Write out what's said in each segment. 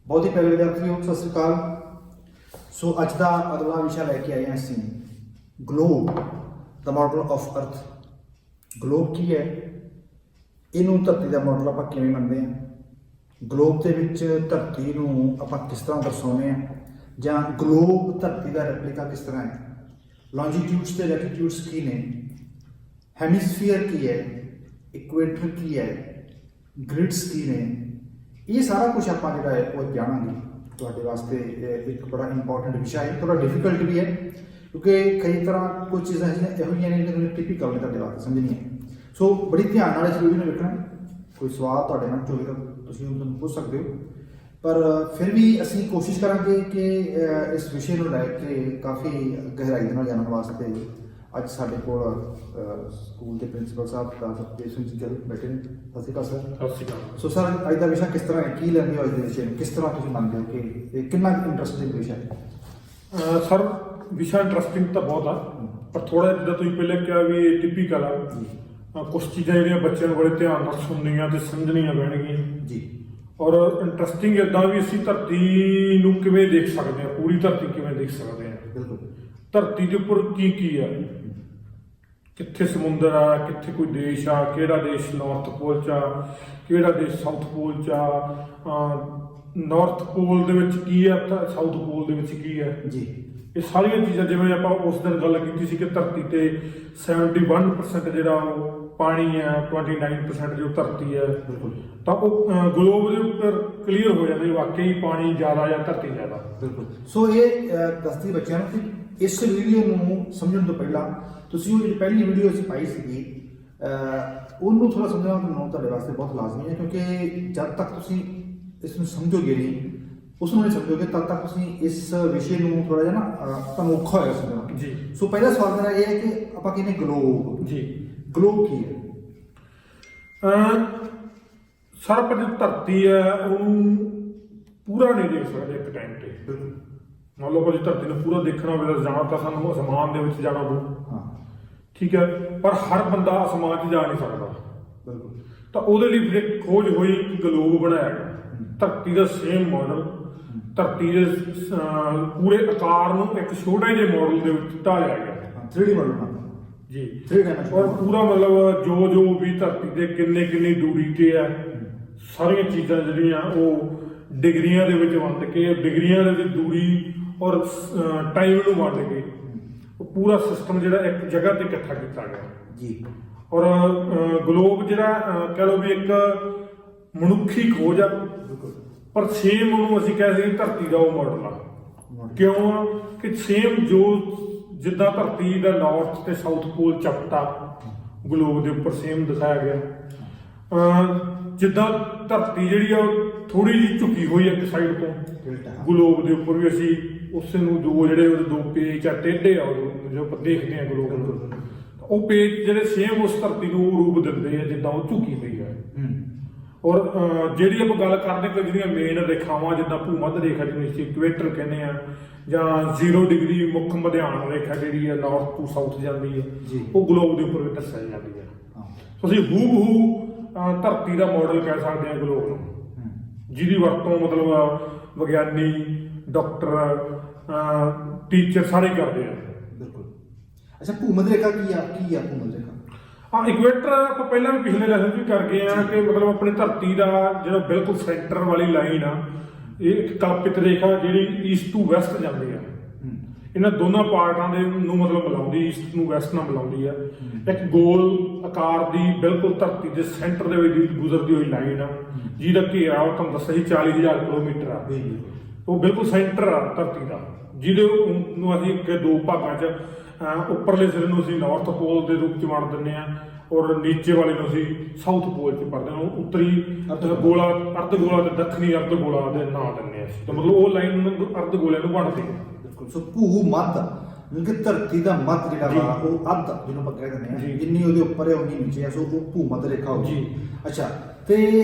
बहुत ही प्यारे विद्यार्थियों सत श्री अकाल। सो अज का अगला विषय लैके आए हैं असीं globe the model of earth. Globe की है, इनू धरती का मॉडल आप किवें मनते हैं, ग्लोब के विच धरती नूं आपां किस तरह दर्शाउने हैं, जां ग्लोब धरती का रेप्लिका किस तरह है, लॉन्जीट्यूड्स ते लैटीट्यूड्स की ने, हैमिस्फीयर की है, इक्वेटर की है, ग्रिड्स की ने, ये सारा कुछ आप जो है वो जानांगे। तुहाडे वास्ते एक बड़ा इंपॉर्टेंट विषय है, थोड़ा डिफिकल्ट भी है क्योंकि कई तरह कुछ चीज़ां इहो जिहियां ने टिपिकल ने तुहाडे वास्ते समझनी है। सो बड़ी ध्यान नाल इस वीडियो नूं वेखना। कोई सवाल तुहाडे मन च होवे तां तुसीं उन्हां नूं पुछ सकदे हो, पर फिर भी असीं कोशिश करांगे कि इस विषय नूं लैके काफ़ी गहराई दे नाल जानन वास्ते अज साडे कोल स्कूल के प्रिंसीपल साहब का सतपाल जी गिल बैठे ने। सत श्री अकाल सर। सत श्री अकाल। सो सर अज का विषय किस तरह है, की लैंदे हो अज दे विषय नूं, किस तरह तुसीं मनदे हो कि कितना इंटरस्टिंग विषय है? सर विषय इंटरस्टिंग तो बहुत है, पर थोड़ा जिदा तुम पहले क्या भी टिपिकल आ कुछ चीज़ां जिहड़ियां बच्चों को बड़े ध्यान नाल सुननियां ते समझनियां पैणगियां जी। और इंटरस्टिंग इदां भी असीं धरती नूं किवें देख सकते हैं, पूरी धरती किवें देख सकते हैं, बिल्कुल धरती के उपर की है, कित्थे समुंदर आ, कित्थे कोई देश आ, किहड़ा देश नॉर्थ पोल च आ, किहड़ा देश साउथ पोल च आ, नॉर्थ पोल दे विच की है, साउथ पोल दे विच की है जी। ये सारिया चीज़ां जिवें आपां उस दिन गल कीती सी कि धरती ते 71% जिहड़ा पानी है, 29% जो धरती है, तो वो ग्लोब के उपर क्लीयर हो जाता है वाकई पानी ज़्यादा या धरती ज़्यादा। बिल्कुल। सो ये दसदी बच्चों को कि इस वीडियो नूं समझण तो पहला तुसीं वो जिहड़ी पहली वीडियो असीं पाई सीगी ਉਹਨੂੰ थोड़ा समझना ਮੈਨੂੰ ਤੁਹਾਡੇ ਵਾਸਤੇ ਬਹੁਤ ਲਾਜ਼ਮੀ ਹੈ, क्योंकि जब तक ਤੁਸੀਂ ਇਸ ਨੂੰ ਸਮਝੋਗੇ ਨਹੀਂ, ਉਸ ਨੂੰ ਨਹੀਂ ਸਮਝੋਗੇ, तब तक ਤੁਸੀਂ ਇਸ ਵਿਸ਼ੇ ਨੂੰ ਥੋੜਾ ਜਿਹਾ ਨਾ ਤੁਹਾਨੂੰ ਔਖਾ ਹੋਏਗਾ ਸਮਝਣਾ ਜੀ। ਸੋ ਪਹਿਲਾ ਸਵਾਲ ਮੇਰਾ ਇਹ ਹੈ ਕਿ ਆਪਾਂ ਕਹਿੰਦੇ ਗਲੋਬ ਜੀ, ਗਲੋਬ ਕੀ ਹੈ? ਸਰ ਪਰ ਜੋ ਧਰਤੀ ਹੈ ਉਹਨੂੰ ਪੂਰਾ ਨਹੀਂ ਦੇਖ ਸਕਦੇ ਇੱਕ ਟਾਈਮ ਤੇ। ਬਿਲਕੁਲ। ਮੰਨ ਲਓ ਜੇ ਧਰਤੀ ਨੂੰ ਪੂਰਾ ਦੇਖਣਾ ਹੋਵੇ ਤਾਂ ਜਾਣਾ ਤਾਂ ਸਾਨੂੰ ਅਸਮਾਨ ਦੇ ਵਿੱਚ ਜਾਣਾ ਪਊ, ਹਾਂ ਠੀਕ ਹੈ, ਪਰ ਹਰ ਬੰਦਾ ਅਸਮਾਨ 'ਚ ਜਾ ਨਹੀਂ ਸਕਦਾ। ਬਿਲਕੁਲ। ਤਾਂ ਉਹਦੇ ਲਈ ਫਿਰ ਖੋਜ ਹੋਈ ਕਿ ਗਲੋਬ ਬਣਾਇਆ ਗਿਆ, ਧਰਤੀ ਦਾ ਸੇਮ ਮਾਡਲ, ਧਰਤੀ ਦੇ ਪੂਰੇ ਆਕਾਰ ਨੂੰ ਇੱਕ ਛੋਟੇ ਜਿਹੇ ਮਾਡਲ ਦੇ ਵਿੱਚ ਢਾਲਿਆ ਗਿਆ, 3D ਮਾਡਲ ਜੀ। 3D ਡਾਇਮੈਂਸ਼ਨ ਔਰ ਪੂਰਾ ਮਤਲਬ ਜੋ ਵੀ ਧਰਤੀ ਦੇ ਕਿੰਨੀ ਦੂਰੀ ਤੇ ਹੈ, ਸਾਰੀਆਂ ਚੀਜ਼ਾਂ ਜਿਹੜੀਆਂ ਉਹ ਡਿਗਰੀਆਂ ਦੇ ਵਿੱਚ ਵੰਡ ਕੇ, ਡਿਗਰੀਆਂ ਦੇ ਵਿੱਚ ਦੂਰੀ ਔਰ ਟਾਈਮ ਨੂੰ ਵੰਡ ਕੇ ਉਹ ਪੂਰਾ ਸਿਸਟਮ ਜਿਹੜਾ ਇੱਕ ਜਗ੍ਹਾ ਤੇ ਇਕੱਠਾ ਕੀਤਾ ਗਿਆ ਜੀ। ਔਰ ਗਲੋਬ ਜਿਹੜਾ ਕਹਿ ਲਓ ਵੀ ਇੱਕ ਮਨੁੱਖੀ ਖੋਜ ਆ, ਪਰ ਸੇਮ ਉਹਨੂੰ ਅਸੀਂ ਕਹਿ ਸਕਦੇ ਧਰਤੀ ਦਾ ਉਹ ਮਾਡਲ ਆ। ਕਿਉਂ ਆ ਕਿ ਸੇਮ ਜੋ ਜਿੱਦਾਂ ਧਰਤੀ ਦਾ ਨਾਰਥ ਤੇ ਸਾਊਥ ਪੋਲ ਚਪਟਾ ਗਲੋਬ ਦੇ ਉੱਪਰ ਸੇਮ ਦਿਖਾਇਆ ਗਿਆ, ਜਿੱਦਾਂ ਧਰਤੀ ਜਿਹੜੀ ਆ ਥੋੜੀ ਜਿਹੀ ਝੁਕੀ ਹੋਈ ਇੱਕ ਸਾਈਡ ਤੋਂ, ਗਲੋਬ ਦੇ ਉੱਪਰ ਵੀ ਅਸੀਂ ਉਸ ਨੂੰ ਦੋ ਜਿਹੜੇ ਉਹਦੇ ਦੋ ਪੇਚ ਆ ਟੇਢੇ ਆ, ਜੋ ਆਪਾਂ ਦੇਖਦੇ ਆ ਗਲੋਬ ਨੂੰ, ਉਹ ਪੇਚ ਜਿਹੜੇ ਸੇਮ ਉਸ ਧਰਤੀ ਨੂੰ ਰੂਪ ਦਿੰਦੇ ਆ ਜਿੱਦਾਂ ਉਹ ਝੁਕੀ ਹੋਈ ਹੈ। ਔਰ ਜਿਹੜੀ ਆਪਾਂ ਗੱਲ ਕਰਦੇ ਕਿ ਜਿਹੜੀਆਂ ਮੇਨ ਰੇਖਾਵਾਂ ਜਿੱਦਾਂ ਭੂ ਮੱਧ ਰੇਖਾ ਜਿਹਨੂੰ ਅਸੀਂ ਇਕੁਏਟਰ ਕਹਿੰਦੇ ਆ, ਜਾਂ 0 ਡਿਗਰੀ ਮੁੱਖ ਮਧਿਆਨ ਰੇਖਾ ਜਿਹੜੀ ਹੈ ਨਾਰਥ ਟੂ ਸਾਊਥ ਜਾਂਦੀ ਹੈ, ਉਹ ਗਲੋਬ ਦੇ ਉੱਪਰ ਵੀ ਦੱਸਾਈ ਜਾਂਦੀ ਹੈ। ਤੁਸੀਂ ਹੂ ਧਰਤੀ ਦਾ ਮਾਡਲ ਕਹਿ ਸਕਦੇ ਹਾਂ ਗਲੋਬ ਨੂੰ, ਜਿਹਦੀ ਵਰਤੋਂ ਮਤਲਬ ਵਿਗਿਆਨੀ, ਡਾਕਟਰ, ਟੀਚਰ ਸਾਰੇ ਕਰਦੇ ਆ। ਬਿਲਕੁਲ। ਅੱਛਾ, ਭੂ-ਮੱਧ ਰੇਖਾ ਕੀ ਆ ਭੂ-ਮੱਧ ਰੇਖਾ? ਇਕੁਏਟਰ ਆਪਾਂ ਪਹਿਲਾਂ ਵੀ ਪਿਛਲੇ ਲੈਸਨ ਵੀ ਕਰ ਗਏ ਆ ਕਿ ਮਤਲਬ ਆਪਣੀ ਧਰਤੀ ਦਾ ਜਿਹੜਾ ਬਿਲਕੁਲ ਸੈਂਟਰ ਵਾਲੀ ਲਾਈਨ ਆ, ਇਹ ਇੱਕ ਕਲਪਿਤ ਰੇਖਾ ਜਿਹੜੀ ਈਸਟ ਟੂ ਵੈਸਟ ਜਾਂਦੀ ਆ। ਇਹਨਾਂ ਦੋਨਾਂ ਪਾਰਟਾਂ ਦੇ ਨੂੰ ਮਤਲਬ ਮਿਲਾਉਂਦੀ, ਈਸਟ ਨੂੰ ਵੈਸਟ ਨਾਲ ਮਿਲਾਉਂਦੀ ਆ। ਇੱਕ ਗੋਲ ਆਕਾਰ ਦੀ ਬਿਲਕੁਲ ਧਰਤੀ ਦੇ ਸੈਂਟਰ ਦੇ ਵਿੱਚ ਗੁਜ਼ਰਦੀ ਹੋਈ ਲਾਈਨ ਆ, ਜਿਹਦਾ ਘੇਰਾ ਉਹ ਤੁਹਾਨੂੰ ਦੱਸਿਆ ਸੀ 40,000 ਕਿਲੋਮੀਟਰ ਆ। ਉਹ ਬਿਲਕੁਲ ਸੈਂਟਰ ਆ ਧਰਤੀ ਦਾ, ਜਿਹਦੇ ਨੂੰ ਅਸੀਂ ਦੋ ਭਾਗਾਂ 'ਚ ਉੱਪਰਲੇ ਸਿਰੇ ਨੂੰ ਅਸੀਂ ਨਾਰਥ ਪੋਲ ਦੇ ਰੂਪ 'ਚ ਵੰਡ ਦਿੰਦੇ ਹਾਂ, ਔਰ ਨੀਚੇ ਵਾਲੇ ਨੂੰ ਅਸੀਂ ਸਾਊਥ ਪੋਲ 'ਚ ਪੜ੍ਹਦੇ ਹਾਂ। ਉੱਤਰੀ ਗੋਲਾ, ਅਰਧ ਗੋਲਾ ਤੇ ਦੱਖਣੀ ਅਰਧ ਗੋਲਾ ਦੇ ਨਾਂ ਦਿੰਦੇ ਹਾਂ, ਤਾਂ ਮਤਲਬ ਉਹ ਲਾਈਨ ਅਰਧ ਗੋਲੇ ਨੂੰ ਬਣਦੀ ਹੈ। ਬਿਲਕੁਲ। ਸੋ ਭੂ-ਮੱਧ ਕਿ ਧਰਤੀ ਦਾ ਮੱਧ ਜਿਹੜਾ ਵਾ ਉਹ ਅੱਧ ਜਿਹਨੂੰ ਆਪਾਂ ਕਹਿ ਦਿੰਦੇ ਹਾਂ, ਜਿੰਨੀ ਉਹਦੇ ਉੱਪਰ ਹੈ ਉਨੀ ਨੀਚੇ ਹੈ, ਸੋ ਉਹ ਭੂ-ਮੱਧ ਰੇਖਾ ਹੋ ਗਈ। ਅੱਛਾ, ਤੇ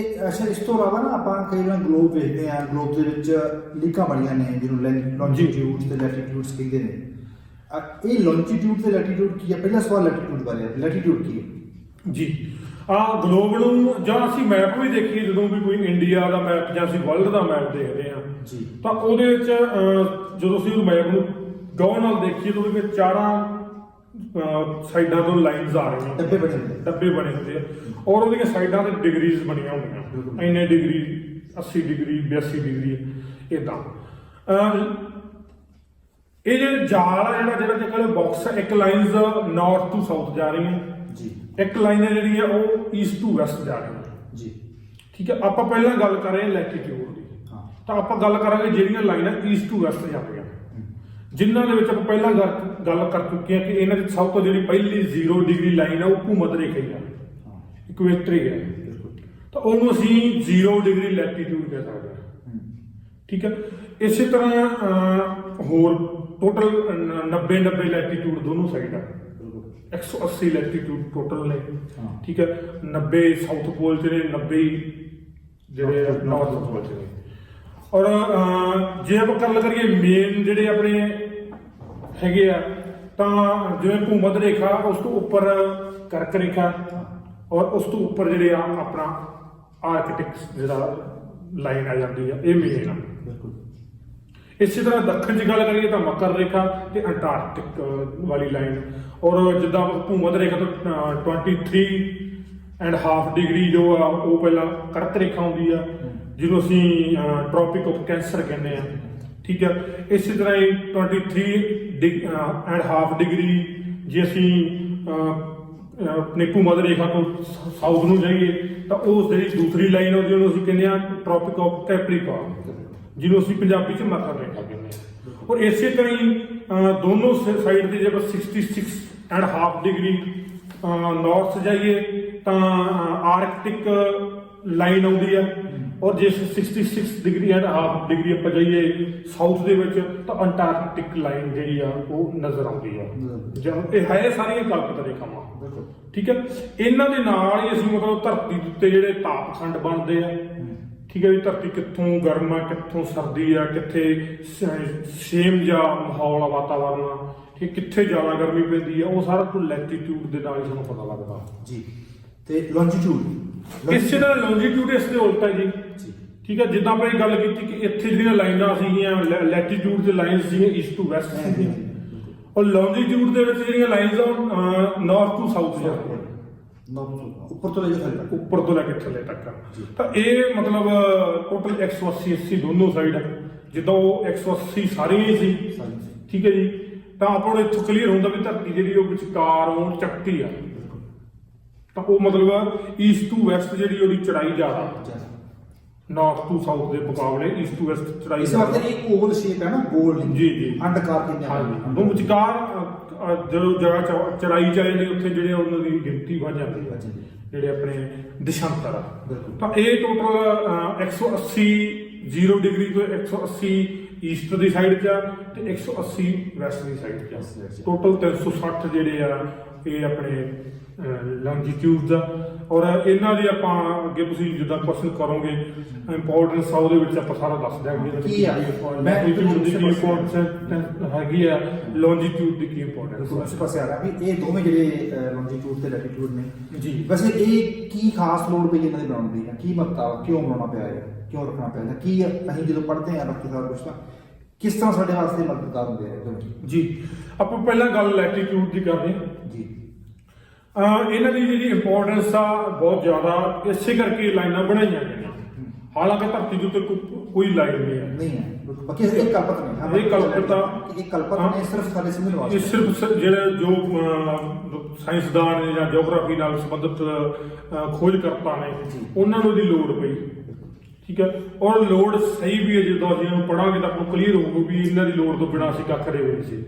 ਅੱਛਾ ਇਸ ਤੋਂ ਇਲਾਵਾ ਨਾ ਆਪਾਂ ਕਈ ਵਾਰ ਗਲੋਬ ਵੇਖਦੇ ਹਾਂ, ਗਲੋਬ ਦੇ ਵਿੱਚ ਲੀਕਾਂ ਬਣੀਆਂ ਨੇ ਜਿਹਨੂੰ ਲੌਂਜੀਟਿਊਡਸ ਤੇ ਲੈਟੀਟਿਊਡਸ ਕਹਿੰਦੇ ਨੇ। ਇਹ ਲੌਂਜੀਟਿਊਡ ਤੇ ਲੈਟੀਟਿਊਡ ਕੀ ਹੈ? ਪਹਿਲਾ ਸਵਾਲ ਲੈਟੀਟਿਊਡ ਬਾਰੇ ਹੈ, ਲੈਟੀਟਿਊਡ ਕੀ ਹੈ ਜੀ? ਗਲੋਬ ਨੂੰ ਜਾਂ ਅਸੀਂ ਮੈਪ ਵੀ ਦੇਖੀਏ, ਜਦੋਂ ਵੀ ਕੋਈ ਇੰਡੀਆ ਦਾ ਮੈਪ ਜਾਂ ਅਸੀਂ ਵਰਲਡ ਦਾ ਮੈਪ ਦੇਖਦੇ ਹਾਂ ਜੀ, ਤਾਂ ਉਹਦੇ ਵਿੱਚ ਜਦੋਂ ਅਸੀਂ ਉਹ ਮੈਪ ਨੂੰ ਗੌਰ ਨਾਲ ਦੇਖੀਏ ਤਾਂ ਉਹਦੇ ਵਿੱਚ ਚਾਰਾਂ ਸਾਈਡਾਂ ਤੋਂ ਲਾਈਨਸ ਆ ਰਹੀਆਂ, ਡੱਬੇ ਬਣੇ ਹੁੰਦੇ ਆ, ਔਰ ਉਹਦੀਆਂ ਸਾਈਡਾਂ ਤੇ ਡਿਗਰੀਜ਼ ਬਣੀਆਂ ਹੁੰਦੀਆਂ, ਇੰਨੇ ਡਿਗਰੀ 80 ਡਿਗਰੀ 82 ਡਿਗਰੀ ਇਦਾਂ। ਇਹ ਜਿਹੜੇ ਜਾਲ ਆ ਜਿਹੜਾ ਜਿਹੜਾ ਬਾਕਸ ਹੈ, ਇੱਕ ਲਾਈਨਸ ਨਾਰਥ ਟੂ ਸਾਊਥ ਜਾ ਰਹੀਆਂ ਜੀ, ਇੱਕ ਲਾਈਨ ਹੈ ਜਿਹੜੀ ਆ ਉਹ ਈਸਟ ਟੂ ਵੈਸਟ ਜਾ ਰਹੀ ਹੈ ਜੀ, ਠੀਕ ਹੈ। ਆਪਾਂ ਪਹਿਲਾਂ ਗੱਲ ਕਰ ਰਹੇ ਹਾਂ ਲੈਟੀਟਿਊਡ ਦੀ, ਹਾਂ, ਤਾਂ ਆਪਾਂ ਗੱਲ ਕਰਾਂਗੇ ਜਿਹੜੀਆਂ ਲਾਈਨਾਂ ਈਸਟ ਟੂ ਵੈਸਟ ਜਾਂਦੀਆਂ, ਜਿਨ੍ਹਾਂ ਦੇ ਵਿੱਚ ਆਪਾਂ ਪਹਿਲਾਂ ਗੱਲ ਕਰ ਚੁੱਕੇ ਹਾਂ ਕਿ ਇਹਨਾਂ ਦੀ ਸਭ ਤੋਂ ਜਿਹੜੀ ਪਹਿਲੀ 0 ਡਿਗਰੀ ਲਾਈਨ ਹੈ ਉਹ ਭੂਮੱਧ ਰੇਖਾ ਹੀ ਹੈ, ਇਕੁਏਟਰ ਹੀ ਹੈ, ਤਾਂ ਉਹਨੂੰ ਅਸੀਂ 0 ਡਿਗਰੀ ਲੈਟੀਟਿਊਡ ਕਹਿ ਸਕਦੇ ਹਾਂ, ਠੀਕ ਹੈ। ਇਸੇ ਤਰ੍ਹਾਂ ਹੋਰ ਟੋਟਲ 90 ਲੈਟੀਟਿਊਡ ਦੋਨੋਂ ਸਾਈਡ ਆ, 180 ਲੈਟੀਟਿਊਡ ਟੋਟਲ ਨੇ, ਠੀਕ ਹੈ। 90 ਸਾਊਥ ਪੋਲ 'ਚ ਨੇ, 90 ਜਿਹੜੇ ਨਾਰਥ ਪੋਲ 'ਚ ਨੇ। ਔਰ ਜੇ ਆਪਾਂ ਗੱਲ ਕਰੀਏ ਮੇਨ ਜਿਹੜੇ ਆਪਣੇ ਹੈਗੇ ਆ, ਤਾਂ ਜਿਵੇਂ ਭੂਮੱਧ ਰੇਖਾ, ਉਸ ਤੋਂ ਉੱਪਰ ਕਰਕ ਰੇਖਾ, ਔਰ ਉਸ ਤੋਂ ਉੱਪਰ ਜਿਹੜੇ ਆ ਆਪਣਾ ਆਰਕਟਿਕਸ ਜਿਹੜਾ ਲਾਈਨ ਆ ਜਾਂਦੀ ਆ, ਇਹ ਮੇਨ ਆ। ਇਸੇ ਤਰ੍ਹਾਂ ਦੱਖਣ 'ਚ ਗੱਲ ਕਰੀਏ ਤਾਂ ਮਕਰ ਰੇਖਾ ਤੇ ਅੰਟਾਰਕਟਿਕ ਵਾਲੀ ਲਾਈਨ, ਔਰ ਜਿੱਦਾਂ ਭੂਮੱਧ ਰੇਖਾ ਤੋਂ 23.5 ਡਿਗਰੀ ਜੋ ਆ ਉਹ ਪਹਿਲਾਂ ਕਰਕ ਰੇਖਾ ਹੁੰਦੀ ਆ, ਜਿਹਨੂੰ ਅਸੀਂ ਟ੍ਰੋਪਿਕ ਆਫ ਕੈਂਸਰ ਕਹਿੰਦੇ ਆ, ਠੀਕ ਹੈ। ਇਸੇ ਤਰ੍ਹਾਂ ਹੀ 23.5 ਡਿਗਰੀ ਜੇ ਅਸੀਂ ਆਪਣੇ ਭੂਮੱਧ ਰੇਖਾ ਤੋਂ ਸਾਊਥ ਨੂੰ ਜਾਈਏ ਤਾਂ ਉਹ ਜਿਹੜੀ ਦੂਸਰੀ ਲਾਈਨ ਆਉਂਦੀ ਉਹਨੂੰ ਅਸੀਂ ਕਹਿੰਦੇ ਆ ਟ੍ਰੋਪਿਕ ਆਫ ਕੈਪਰੀਕੌਰਨ, ਜਿਹਨੂੰ ਅਸੀਂ ਪੰਜਾਬੀ 'ਚ ਮਕਰ ਰੇਖਾ ਕਹਿੰਦੇ ਆ। ਔਰ ਇਸੇ ਤਰ੍ਹਾਂ ਹੀ ਦੋਨੋਂ ਸਾਈਡ ਤੇ ਜੇ ਆਪਾਂ 66.5 ਡਿਗਰੀ ਨਾਰਥ ਜਾਈਏ ਤਾਂ ਆਰਕਟਿਕ ਲਾਈਨ ਆਉਂਦੀ ਆ, ਔਰ ਜੇ 66.5 ਡਿਗਰੀ ਆਪਾਂ ਜਾਈਏ ਸਾਊਥ ਦੇ ਵਿੱਚ ਤਾਂ ਅੰਟਾਰਕਟਿਕ ਲਾਈਨ ਜਿਹੜੀ ਆ ਉਹ ਨਜ਼ਰ ਆਉਂਦੀ ਆ। ਇਹ ਹੈ ਸਾਰੀਆਂ ਕਲਪਿਤ ਰੇਖਾਵਾਂ, ਠੀਕ ਹੈ। ਇਹਨਾਂ ਦੇ ਨਾਲ ਹੀ ਅਸੀਂ ਮਤਲਬ ਧਰਤੀ ਦੇ ਉੱਤੇ ਜਿਹੜੇ ਤਾਪਖੰਡ ਬਣਦੇ ਆ, ਠੀਕ ਹੈ ਜੀ, ਧਰਤੀ ਕਿੱਥੋਂ ਗਰਮ ਆ, ਕਿੱਥੋਂ ਸਰਦੀ ਆ, ਕਿੱਥੇ ਸੇਮ ਜਾਂ ਮਾਹੌਲ ਆ, ਵਾਤਾਵਰਨ ਆ, ਠੀਕ, ਕਿੱਥੇ ਜ਼ਿਆਦਾ ਗਰਮੀ ਪੈਂਦੀ ਆ, ਉਹ ਸਾਰਾ ਕੁਝ ਲੈਟੀਟਿਊਡ ਦੇ ਨਾਲ ਹੀ ਸਾਨੂੰ ਪਤਾ ਲੱਗਦਾ ਜੀ। ਤੇ ਲੌਂਜੀਟਿਊਡ, ਇਸੇ ਤਰ੍ਹਾਂ ਲੌਂਜੀਟਿਊਡ ਇਸ ਦੇ ਉਲਟ ਹੈ ਜੀ, ਠੀਕ ਹੈ। ਜਿੱਦਾਂ ਆਪਾਂ ਇਹ ਗੱਲ ਕੀਤੀ ਕਿ ਇੱਥੇ ਜਿਹੜੀਆਂ ਲਾਈਨਾਂ ਸੀਗੀਆਂ ਲੈਟੀਟਿਊਡ ਦੇ ਲਾਈਨਸ ਸੀਗੀਆਂ ਈਸਟ ਟੂ ਵੈਸਟ ਸੀਗੀਆਂ, ਔਰ ਲੌਂਜੀਟਿਊਡ ਦੇ ਵਿੱਚ ਜਿਹੜੀਆਂ ਲਾਈਨਸ ਆ ਨਾਰਥ ਟੂ ਸਾਊਥ ਜਾਂਦੀਆਂ, ਉੱਪਰ ਤੋਂ ਲੈ ਕੇ ਥੱਲੇ ਤੱਕ। ਤਾਂ ਇਹ ਮਤਲਬ ਟੋਟਲ 180 ਦੋਨੋਂ ਸਾਈਡ, ਜਿੱਦਾਂ ਉਹ 180 ਸਾਰੀਆਂ ਹੀ ਸੀ, ਠੀਕ ਹੈ ਜੀ। ਤਾਂ ਆਪਾਂ ਨੂੰ ਇੱਥੋਂ ਕਲੀਅਰ ਹੁੰਦਾ ਵੀ ਧਰਤੀ ਜਿਹੜੀ ਉਹ ਵਿਚਕਾਰ ਉਹ ਚੱਕਤੀ ਆ, ਤਾਂ ਉਹ ਮਤਲਬ ਈਸਟ ਟੂ ਵੈਸਟ ਜਿਹੜੀ ਉਹਦੀ ਚੜਾਈ ਜ਼ਿਆਦਾ, ਨਾਰਥ ਟੂ ਸਾਊਥ ਦੇ ਮੁਕਾਬਲੇ ਈਸਟ ਟੂ ਵੈਸਟ ਚੜਾਈ ਇਸ ਵਾਰ ਇਹ ਓਵਲ ਸ਼ੇਪ ਹੈ ਨਾ, ਗੋਲ ਜੀ ਜੀ, ਅੰਡਕਾਰ ਕਹਿੰਦੇ ਆ, ਉਹ ਵਿਚਕਾਰ ਜਦੋਂ ਜਗ੍ਹਾ ਚੜਾਈ ਚ ਆ ਜਾਂਦੀ ਉੱਥੇ ਜਿਹੜੇ ਉਹਨਾਂ ਦੀ ਗਿਣਤੀ ਵੱਧ ਜਾਂਦੀ ਹੈ, ਜਿਹੜੇ ਆਪਣੇ ਦਿਸ਼ਾਂਤਰ ਆ। ਤਾਂ ਇਹ ਟੋਟਲ 180 0 ਡਿਗਰੀ ਤੋਂ 180 ਈਸਟ ਦੀ ਸਾਈਡ 'ਚ ਆ ਤੇ 180 ਵੈਸਟ ਦੀ ਸਾਈਡ 'ਚ ਆ। ਟੋਟਲ 360 ਜਿਹੜੇ ਆ ਇਹ ਆਪਣੇ ਲੌਂਜੀਟਿਊਡ ਦਾ। ਔਰ ਇਹਨਾਂ ਦੀ ਆਪਾਂ ਅੱਗੇ ਤੁਸੀਂ ਜਿੱਦਾਂ ਕੁਐਸਚਨ ਕਰੋਗੇ ਇੰਪੋਰਟੈਂਸ ਆ, ਉਹਦੇ ਵਿੱਚ ਆਪਾਂ ਸਾਰਾ ਦੱਸ ਦਿਆਂਗੇ ਲੈਟੀਟਿਊਡ ਦੀ ਕੀ ਇੰਪੋਰਟੈਂਸ ਹੈਗੀ ਆ, ਲੌਂਜੀਟਿਊਡ ਦੀ ਕੀ ਇੰਪੋਰਟੈਂਸ। ਉਸ ਪਾਸੇ ਆ ਰਿਹਾ ਵੀ ਇਹ ਦੋਵੇਂ ਜਿਹੜੇ ਲੌਂਜੀਟਿਊਡ ਤੇ ਲੈਟੀਟਿਊਡ ਨੇ ਜੀ, ਵੈਸੇ ਇਹ ਕੀ ਖਾਸ ਲੋੜ ਪਈ ਇਹਨਾਂ ਦੇ ਬਣਾਉਣ ਦੀ, ਕੀ ਮਤਲਬ ਕਿਉਂ ਬਣਾਉਣਾ ਪਿਆ ਹੈ, ਕਿਉਂ ਰੱਖਣਾ ਪਿਆ ਹੈ, ਕੀ ਅਸੀਂ ਜਦੋਂ ਪੜ੍ਹਦੇ ਹਾਂ ਬਾਕੀ ਸਾਰਾ ਕੁਝ ਤਾਂ ਕਿਸ ਤਰ੍ਹਾਂ ਸਾਡੇ ਵਾਸਤੇ ਮਦਦਗਾਰ ਹੁੰਦੇ ਆ ਜੀ। ਆਪਾਂ ਪਹਿਲਾਂ ਗੱਲ ਲੈਟੀਟਿਊਡ ਦੀ ਕਰਦੇ ਹਾਂ ਜੀ। ਇਹਨਾਂ ਦੀ ਜਿਹੜੀ ਇੰਪੋਰਟੈਂਸ ਆ ਬਹੁਤ ਜ਼ਿਆਦਾ, ਇਸੇ ਕਰਕੇ ਲਾਈਨਾਂ ਬਣਾਈਆਂ ਗਈਆਂ, ਹਾਲਾਂਕਿ ਧਰਤੀ ਦੇ ਉੱਤੇ ਕੋਈ ਲਾਈਨ ਨਹੀਂ ਹੈ, ਬਾਕੀ ਇਹ ਕਲਪਤ ਨੇ, ਇਹ ਕਲਪਤ ਨੇ, ਸਿਰਫ ਸਾਡੇ ਸਮਝ ਵਾਸਤੇ। ਇਹ ਸਿਰਫ ਜਿਹੜੇ ਜੋ ਸਾਇੰਸਦਾਨ ਨੇ ਜਾਂ ਜਿਓਗ੍ਰਾਫੀ ਨਾਲ ਸੰਬੰਧਿਤ ਖੋਜਕਰਤਾ ਨੇ ਉਹਨਾਂ ਨੂੰ ਇਹਦੀ ਲੋੜ ਪਈ, ਠੀਕ ਹੈ। ਔਰ ਲੋੜ ਸਹੀ ਵੀ ਹੈ, ਜਦੋਂ ਅਸੀਂ ਇਹਨੂੰ ਪੜਾਂਗੇ ਤਾਂ ਆਪਾਂ ਕਲੀਅਰ ਹੋਊਗਾ ਵੀ ਇਹਨਾਂ ਦੀ ਲੋੜ ਤੋਂ ਬਿਨਾਂ ਅਸੀਂ ਕੱਖ ਰਹੇ ਹੋਏ ਸੀ,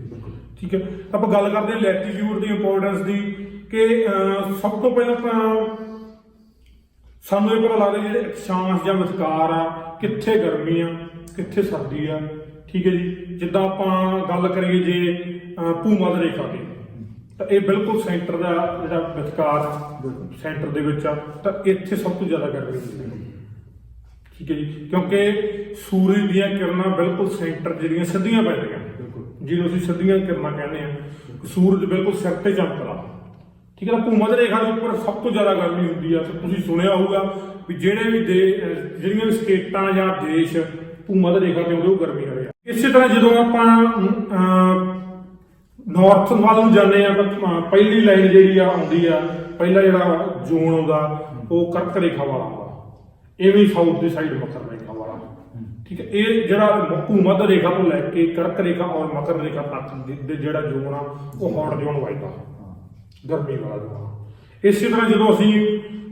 ਠੀਕ ਹੈ। ਆਪਾਂ ਗੱਲ ਕਰਦੇ ਹਾਂ ਲੈਟੀਟਿਊਡ ਦੀ ਇੰਪੋਰਟੈਂਸ ਦੀ, ਕਿ ਸਭ ਤੋਂ ਪਹਿਲਾਂ ਤਾਂ ਸਾਨੂੰ ਇਹ ਪਤਾ ਲੱਗਦਾ ਜਿਹੜੇ ਅਕਸ਼ਾਂਸ਼ ਜਾਂ ਵਿਚਕਾਰ ਆ, ਕਿੱਥੇ ਗਰਮੀ ਆ, ਕਿੱਥੇ ਸਰਦੀ ਆ, ਠੀਕ ਹੈ ਜੀ। ਜਿੱਦਾਂ ਆਪਾਂ ਗੱਲ ਕਰੀਏ ਜੇ ਭੂਮੱਧ ਰੇਖਾ ਦੀ, ਤਾਂ ਇਹ ਬਿਲਕੁਲ ਸੈਂਟਰ ਦਾ ਜਿਹੜਾ ਵਿਚਕਾਰ ਸੈਂਟਰ ਦੇ ਵਿੱਚ ਆ, ਤਾਂ ਇੱਥੇ ਸਭ ਤੋਂ ਜ਼ਿਆਦਾ ਗਰਮੀ ਹੁੰਦੀ ਹੈ, ਠੀਕ ਹੈ ਜੀ। ਕਿਉਂਕਿ ਸੂਰਜ ਦੀਆਂ ਕਿਰਨਾਂ ਬਿਲਕੁਲ ਸੈਂਟਰ ਜਿਹੜੀਆਂ ਸਿੱਧੀਆਂ ਪੈਂਦੀਆਂ, ਜਿਹਨੂੰ ਅਸੀਂ ਸਿੱਧੀਆਂ ਕਿਰਨਾਂ ਕਹਿੰਦੇ ਆ, ਸੂਰਜ ਬਿਲਕੁਲ ਸਿਰ ਤੇ ਚਮਕਦਾ, ਠੀਕ ਹੈ ਨਾ। ਭੂ ਮੱਧ ਰੇਖਾ ਦੇ ਉੱਪਰ ਸਭ ਤੋਂ ਜ਼ਿਆਦਾ ਗਰਮੀ ਹੁੰਦੀ ਆ, ਤੇ ਤੁਸੀਂ ਸੁਣਿਆ ਹੋਊਗਾ ਵੀ ਜਿਹੜੇ ਵੀ ਜਿਹੜੀਆਂ ਵੀ ਸਟੇਟਾਂ ਜਾਂ ਦੇਸ਼ ਭੂ ਮੱਧ ਰੇਖਾ ਤੇ ਆਉਂਦੇ ਉਹ ਗਰਮੀ ਵਾਲੇ ਆ। ਇਸੇ ਤਰ੍ਹਾਂ ਜਦੋਂ ਆਪਾਂ ਨਾਰਥ ਵੱਲ ਨੂੰ ਜਾਂਦੇ ਆ ਤਾਂ ਪਹਿਲੀ ਲਾਈਨ ਜਿਹੜੀ ਆ ਆਉਂਦੀ ਆ, ਪਹਿਲਾ ਜਿਹੜਾ ਜ਼ੋਨ ਆਉਂਦਾ ਉਹ ਕਰਕ ਰੇਖਾ ਵਾਲਾ ਆਉਂਦਾ, ਇਵੇਂ ਸਾਊਥ ਦੀ ਸਾਈਡ ਮਕਰ ਰੇਖਾ ਵਾਲਾ। ਠੀਕ ਹੈ, ਇਹ ਜਿਹੜਾ ਭੂ ਮੱਧ ਰੇਖਾ ਤੋਂ ਲੈ ਕੇ ਕਰਕ ਰੇਖਾ ਔਰ ਮਕਰ ਰੇਖਾ ਤੱਕ ਦੇ ਜਿਹੜਾ ਜ਼ੋਨ ਆ ਉਹ ਹੌਟ ਜ਼ੋਨ ਵੱਜਦਾ, ਗਰਮੀ ਵਾਲਾ ਜ਼ੋਨ। ਇਸੇ ਤਰ੍ਹਾਂ ਜਦੋਂ ਅਸੀਂ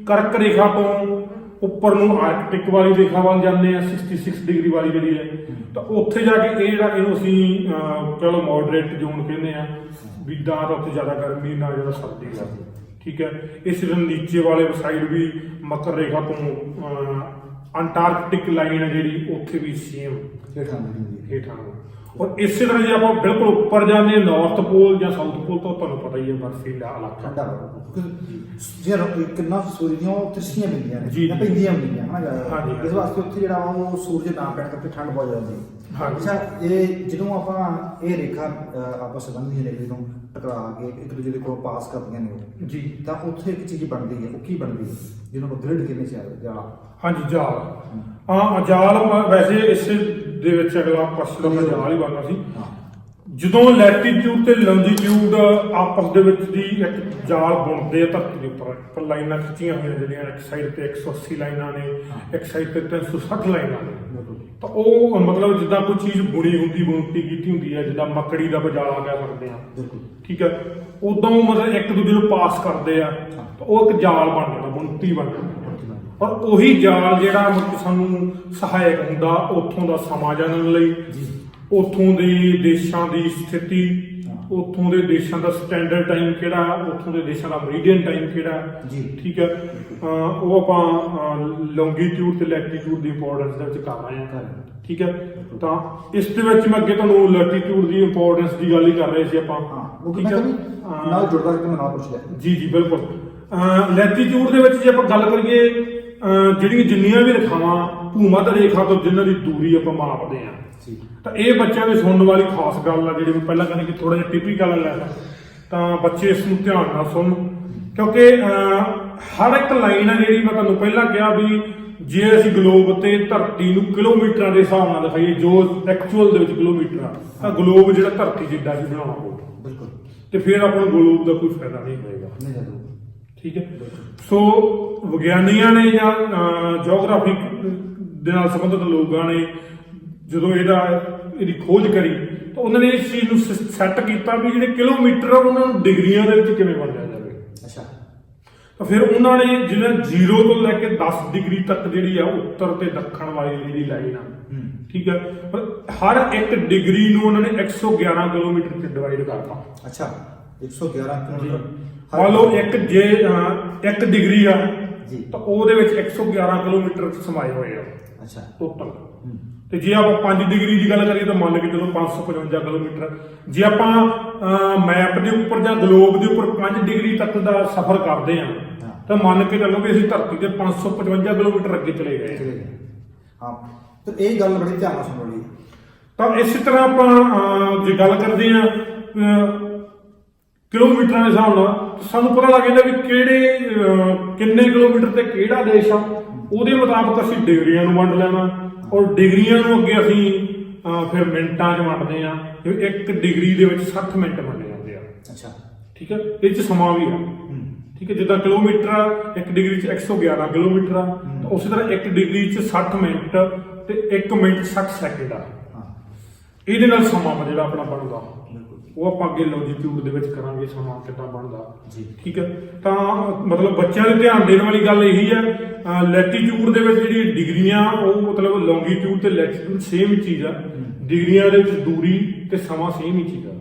ਕਰਕ ਰੇਖਾ ਤੋਂ ਉੱਪਰ ਨੂੰ ਆਰਕਟਿਕ ਵਾਲੀ ਰੇਖਾ ਵੱਲ ਜਾਂਦੇ ਆ 66 ਡਿਗਰੀ ਵਾਲੀ ਜਿਹੜੀ ਹੈ, ਤਾਂ ਉੱਥੇ ਜਾ ਕੇ ਇਹ ਜਿਹੜਾ ਇਹਨੂੰ ਅਸੀਂ ਚਲੋ ਮੋਡਰੇਟ ਜ਼ੋਨ ਕਹਿੰਦੇ ਆ ਵੀ, ਨਾ ਤਾਂ ਉੱਥੇ ਜ਼ਿਆਦਾ ਗਰਮੀ ਨਾ ਜ਼ਿਆਦਾ ਸਰਦੀ ਆ। ਠੀਕ ਹੈ, ਇਸ ਤਰ੍ਹਾਂ ਨੀਚੇ ਵਾਲੇ ਸਾਈਡ ਵੀ ਮਕਰ ਰੇਖਾ ਤੋਂ ਅੰਟਾਰਕਟਿਕ ਲਾਈਨ ਹੈ ਜਿਹੜੀ, ਉੱਥੇ ਵੀ ਸੇਮ ਹੇਠਾਂ ਨੂੰ। ਔਰ ਇਸੇ ਤਰ੍ਹਾਂ ਜੇ ਆਪਾਂ ਬਿਲਕੁਲ ਉੱਪਰ ਜਾਂਦੇ ਹਾਂ ਨਾਰਥ ਪੋਲ ਜਾਂ ਸਾਊਥ ਪੋਲ, ਤਾਂ ਤੁਹਾਨੂੰ ਪਤਾ ਹੀ ਹੈ ਬਰਫੀਲਾ ਇਲਾਕਾ ਜੇ ਕਿੰਨਾ ਸੂਰਜ ਦੀਆਂ ਉਹ ਤਸੀਆਂ ਮਿਲਦੀਆਂ ਨੇ ਜੀ, ਜਾਂ ਪੈਂਦੀਆਂ ਹੁੰਦੀਆਂ ਹਨਾ ਹਾਂਜੀ। ਇਸ ਵਾਸਤੇ ਉੱਥੇ ਜਿਹੜਾ ਉਹ ਸੂਰਜ ਨਾ ਪੈਣ ਕਰਕੇ ਠੰਡ ਬਹੁਤ ਜਾਂਦੀ ਹੈ। ਅੱਛਾ, ਇਹ ਜਦੋਂ ਆਪਾਂ ਇਹ ਰੇਖਾ ਆਪਸ ਸੰਬੰਧੀ ਨੇ ਜਦੋਂ ਟਕਰਾ ਕੇ ਇੱਕ ਦੂਜੇ ਦੇ ਕੋਲ ਪਾਸ ਕਰਦੀਆਂ ਨੇ ਉਹ ਜੀ, ਤਾਂ ਉੱਥੇ ਇੱਕ ਚੀਜ਼ ਬਣਦੀ ਹੈ, ਉਹ ਕੀ ਬਣਦੀ ਹੈ ਜਿਹਨੂੰ ਆਪਾਂ ਗ੍ਰਿਡ ਕਹਿੰਦੇ ਸੀ ਜਾਲਾ। ਹਾਂਜੀ, ਜਾਲ। ਹਾਂ, ਜਾਲ ਵੈਸੇ ਇਸੇ ਦੇ ਵਿੱਚ ਅਗਲਾ ਪ੍ਰਸ਼ਨ ਦਾ ਜਾਲ ਹੀ ਬਣਦਾ ਸੀ। ਜਦੋਂ ਲੈਟੀਟਿਊਡ ਤੇ ਲੌਂਜੀਟਿਊਡ ਆਪਸ ਦੇ ਵਿੱਚ ਦੀ ਇੱਕ ਜਾਲ ਬੁਣਦੇ ਆ ਧਰਤੀ ਦੇ ਉੱਪਰ ਲਾਈਨਾਂ ਖਿੱਚੀਆਂ ਹੋਈਆਂ ਜਿਹੜੀਆਂ ਇੱਕ ਸਾਈਡ ਤੇ 180 ਲਾਈਨਾਂ ਨੇ, ਇੱਕ ਸਾਈਡ ਤੇ 360 ਲਾਈਨਾਂ ਨੇ, ਤਾਂ ਉਹ ਮਤਲਬ ਜਿੱਦਾਂ ਕੋਈ ਚੀਜ਼ ਬੁਣਤੀ ਕੀਤੀ ਹੁੰਦੀ ਹੈ, ਜਿੱਦਾਂ ਮੱਕੜੀ ਦਾ ਬਜਾਲਾ ਕਹਿ ਸਕਦੇ ਆ। ਠੀਕ ਹੈ, ਉਦੋਂ ਮਤਲਬ ਇੱਕ ਦੂਜੇ ਨੂੰ ਪਾਸ ਕਰਦੇ ਆ, ਤਾਂ ਉਹ ਇੱਕ ਜਾਲ ਬਣ ਜਾਂਦਾ, ਬੁਣਤੀ ਬਣ ਜਾਂਦੀ। ਔਰ ਉਹੀ ਜਾਲ ਜਿਹੜਾ ਮਤਲਬ ਸਾਨੂੰ ਸਹਾਇਕ ਹੁੰਦਾ ਉੱਥੋਂ ਦਾ ਸਮਾਂ ਜਾਣਨ ਲਈ, ਉੱਥੋਂ ਦੇ ਦੇਸ਼ਾਂ ਦੀ ਸਥਿਤੀ, ਉੱਥੋਂ ਦੇ ਦੇਸ਼ਾਂ ਦਾ ਸਟੈਂਡਰਡ ਟਾਈਮ ਕਿਹੜਾ, ਉੱਥੋਂ ਦੇ ਦੇਸ਼ਾਂ ਦਾ ਮੀਡੀਅਨ ਟਾਈਮ ਕਿਹੜਾ। ਠੀਕ ਹੈ, ਉਹ ਆਪਾਂ ਲੌਂਗੀਟਿਊਡ ਤੇ ਲੈਟੀਟਿਊਡ ਦੀ ਇੰਪੋਰਟੈਂਸ ਦੇ ਵਿੱਚ ਕਰ ਰਹੇ ਹਾਂ। ਠੀਕ ਹੈ, ਤਾਂ ਇਸ ਦੇ ਵਿੱਚ ਮੈਂ ਅੱਗੇ ਤੁਹਾਨੂੰ ਲੈਟੀਟਿਊਡ ਦੀ ਇੰਪੋਰਟੈਂਸ ਦੀ ਗੱਲ ਹੀ ਕਰ ਰਹੇ ਸੀ ਆਪਾਂ। ਠੀਕ ਹੈ, ਨਾਲ ਜੁੜਦਾ ਕਿ ਮੈਂ ਨਾਲ ਪੁੱਛ ਲਿਆ। ਜੀ ਜੀ, ਬਿਲਕੁਲ। ਲੈਟੀਟਿਊਡ ਦੇ ਵਿੱਚ ਜੇ ਆਪਾਂ ਗੱਲ ਕਰੀਏ, ਜਿਹੜੀਆਂ ਜਿੰਨੀਆਂ ਵੀ ਰੇਖਾਵਾਂ ਭੂ ਮੱਧ ਰੇਖਾ ਤੋਂ ਜਿਨ੍ਹਾਂ ਦੀ ਦੂਰੀ ਆਪਾਂ ਮਾਪਦੇ ਆ, ਤਾਂ ਇਹ ਬੱਚਿਆਂ ਦੇ ਸੁਣਨ ਵਾਲੀ ਖਾਸ ਗੱਲ ਆ, ਜਿਹੜੀ ਮੈਂ ਪਹਿਲਾਂ ਕਹਿੰਦੇ ਕਿ ਥੋੜਾ ਜਿਹਾ ਟਿਪੀਕਲ ਲੈ, ਤਾਂ ਬੱਚੇ ਇਸ ਨੂੰ ਧਿਆਨ ਨਾਲ ਸੁਣਨ, ਕਿਉਂਕਿ ਹਰ ਇੱਕ ਲਾਈਨ ਆ ਜਿਹੜੀ, ਮੈਂ ਤੁਹਾਨੂੰ ਪਹਿਲਾਂ ਕਿਹਾ ਵੀ ਜੇ ਅਸੀਂ ਗਲੋਬ ਤੇ ਧਰਤੀ ਨੂੰ ਕਿਲੋਮੀਟਰਾਂ ਦੇ ਹਿਸਾਬ ਨਾਲ ਦਿਖਾਈਏ, ਜੋ ਐਕਚੁਅਲ ਦੇ ਵਿੱਚ ਕਿਲੋਮੀਟਰ ਆ, ਤਾਂ ਗਲੋਬ ਜਿਹੜਾ ਧਰਤੀ ਜਿੱਡਾ ਹੀ ਬਣਾਉਣਾ ਪਊਗਾ। ਬਿਲਕੁਲ, ਤੇ ਫਿਰ ਆਪਾਂ ਨੂੰ ਗਲੋਬ ਦਾ ਕੋਈ ਫਾਇਦਾ ਨਹੀਂ ਹੋਏਗਾ। ਠੀਕ ਹੈ, ਸੋ ਵਿਗਿਆਨੀਆਂ ਨੇ ਜਾਂ ਜਿਓਗ੍ਰਾਫੀ ਦੇ ਨਾਲ ਸੰਬੰਧਿਤ ਲੋਕਾਂ ਨੇ ਜਦੋਂ ਇਹਦੀ ਖੋਜ ਕਰੀ, ਤਾਂ ਉਹਨਾਂ ਨੇ ਇਸ ਚੀਜ਼ ਨੂੰ ਸੈੱਟ ਕੀਤਾ ਵੀ ਜਿਹੜੇ ਕਿਲੋਮੀਟਰ ਆ ਉਹਨਾਂ ਨੂੰ ਡਿਗਰੀਆਂ ਦੇ ਵਿੱਚ ਕਿਵੇਂ ਵੰਡਿਆ ਜਾਵੇ। ਅੱਛਾ, ਤਾਂ ਫਿਰ ਉਹਨਾਂ ਨੇ ਜਿਹੜਾ 0 ਤੋਂ ਲੈ ਕੇ 10 ਡਿਗਰੀ ਤੱਕ ਜਿਹੜੀ ਆ ਉੱਤਰ ਤੇ ਦੱਖਣ ਵਾਲੀ ਜਿਹੜੀ ਲਾਈਨ ਆ, ਠੀਕ ਹੈ, ਪਰ ਹਰ ਇੱਕ ਡਿਗਰੀ ਨੂੰ ਉਹਨਾਂ ਨੇ 111 ਕਿਲੋਮੀਟਰ ਤੇ ਡਿਵਾਈਡ ਕਰਤਾ। ਅੱਛਾ, 111 ਕਿਲੋਮੀਟਰ। ਮੰਨ ਲਓ ਇੱਕ ਡਿਗਰੀ ਆ ਜੀ, ਤਾਂ ਉਹਦੇ ਵਿੱਚ 111 ਕਿਲੋਮੀਟਰ ਸਮਾਏ ਹੋਏ ਆ। ਅੱਛਾ, ਟੋਟਲ। ਤੇ ਜੇ ਆਪਾਂ 5 ਡਿਗਰੀ ਦੀ ਗੱਲ ਕਰੀਏ ਤਾਂ ਮੰਨ ਕੇ ਚਲੋ 555 ਕਿਲੋਮੀਟਰ। ਜੇ ਆਪਾਂ ਮੈਪ ਦੇ ਉੱਪਰ ਜਾਂ ਗਲੋਬ ਦੇ ਉੱਪਰ 5 ਡਿਗਰੀ ਤੱਕ ਦਾ ਸਫ਼ਰ ਕਰਦੇ ਆ, ਤਾਂ ਮੰਨ ਕੇ ਚੱਲੋ ਵੀ ਅਸੀਂ ਧਰਤੀ ਤੇ 555 ਕਿਲੋਮੀਟਰ ਅੱਗੇ ਚਲੇ ਗਏ। ਹਾਂ, ਤੇ ਇਹ ਗੱਲ ਬੜੀ ਧਿਆਨ ਨਾਲ ਸੁਣੋ ਜੀ। ਤਾਂ ਇਸੇ ਤਰ੍ਹਾਂ ਆਪਾਂ ਜੇ ਗੱਲ ਕਰਦੇ ਆ ਕਿਲੋਮੀਟਰਾਂ ਦੇ ਹਿਸਾਬ ਨਾਲ, ਸਾਨੂੰ ਪਤਾ ਲੱਗ ਜਾਂਦਾ ਵੀ ਕਿੰਨੇ ਕਿਲੋਮੀਟਰ ਤੇ ਕਿਹੜਾ ਦੇਸ਼ ਆ, ਉਹਦੇ ਮੁਤਾਬਕ ਅਸੀਂ ਡਿਗਰੀਆਂ ਨੂੰ ਵੰਡ ਲੈਣਾ, ਔਰ ਡਿਗਰੀਆਂ ਨੂੰ ਅੱਗੇ ਅਸੀਂ ਫਿਰ ਮਿੰਟਾਂ 'ਚ ਵੰਡਦੇ ਆ। ਇੱਕ ਡਿਗਰੀ ਦੇ ਵਿੱਚ 60 ਮਿੰਟ ਵੰਡੇ ਜਾਂਦੇ ਆ। ਅੱਛਾ, ਠੀਕ ਹੈ, ਇਹ 'ਚ ਸਮਾਂ ਵੀ ਆ। ਠੀਕ ਹੈ, ਜਿੱਦਾਂ ਕਿਲੋਮੀਟਰ ਆ, ਇੱਕ ਡਿਗਰੀ 'ਚ 111 ਕਿਲੋਮੀਟਰ ਆ, ਤਾਂ ਉਸੇ ਤਰ੍ਹਾਂ ਇੱਕ ਡਿਗਰੀ 'ਚ 60 ਮਿੰਟ ਤੇ 1 ਮਿੰਟ 60 ਸੈਕਿੰਡ ਆ। ਇਹਦੇ ਨਾਲ ਸਮਾਂ ਜਿਹੜਾ ਆਪਣਾ ਬਣਦਾ ਉਹ ਆਪਾਂ ਅੱਗੇ ਲੌਂਜੀਟਿਊਡ ਦੇ ਵਿੱਚ ਕਰਾਂਗੇ, ਸਮਾਂ ਕਿੱਦਾਂ ਬਣਦਾ ਜੀ। ਠੀਕ ਹੈ, ਤਾਂ ਮਤਲਬ ਬੱਚਿਆਂ ਦੇ ਧਿਆਨ ਦੇਣ ਵਾਲੀ ਗੱਲ ਇਹੀ ਹੈ, ਲੈਟੀਟਿਊਡ ਦੇ ਵਿੱਚ ਜਿਹੜੀ ਡਿਗਰੀਆਂ ਉਹ ਮਤਲਬ ਲੌਂਗੀਟਿਊਡ ਤੇ ਲੈਟੀਟਿਊਡ ਸੇਮ ਹੀ ਚੀਜ਼ ਆ, ਡਿਗਰੀਆਂ ਦੇ ਵਿੱਚ ਦੂਰੀ ਤੇ ਸਮਾਂ ਸੇਮ ਹੀ ਚੀਜ਼ ਆ।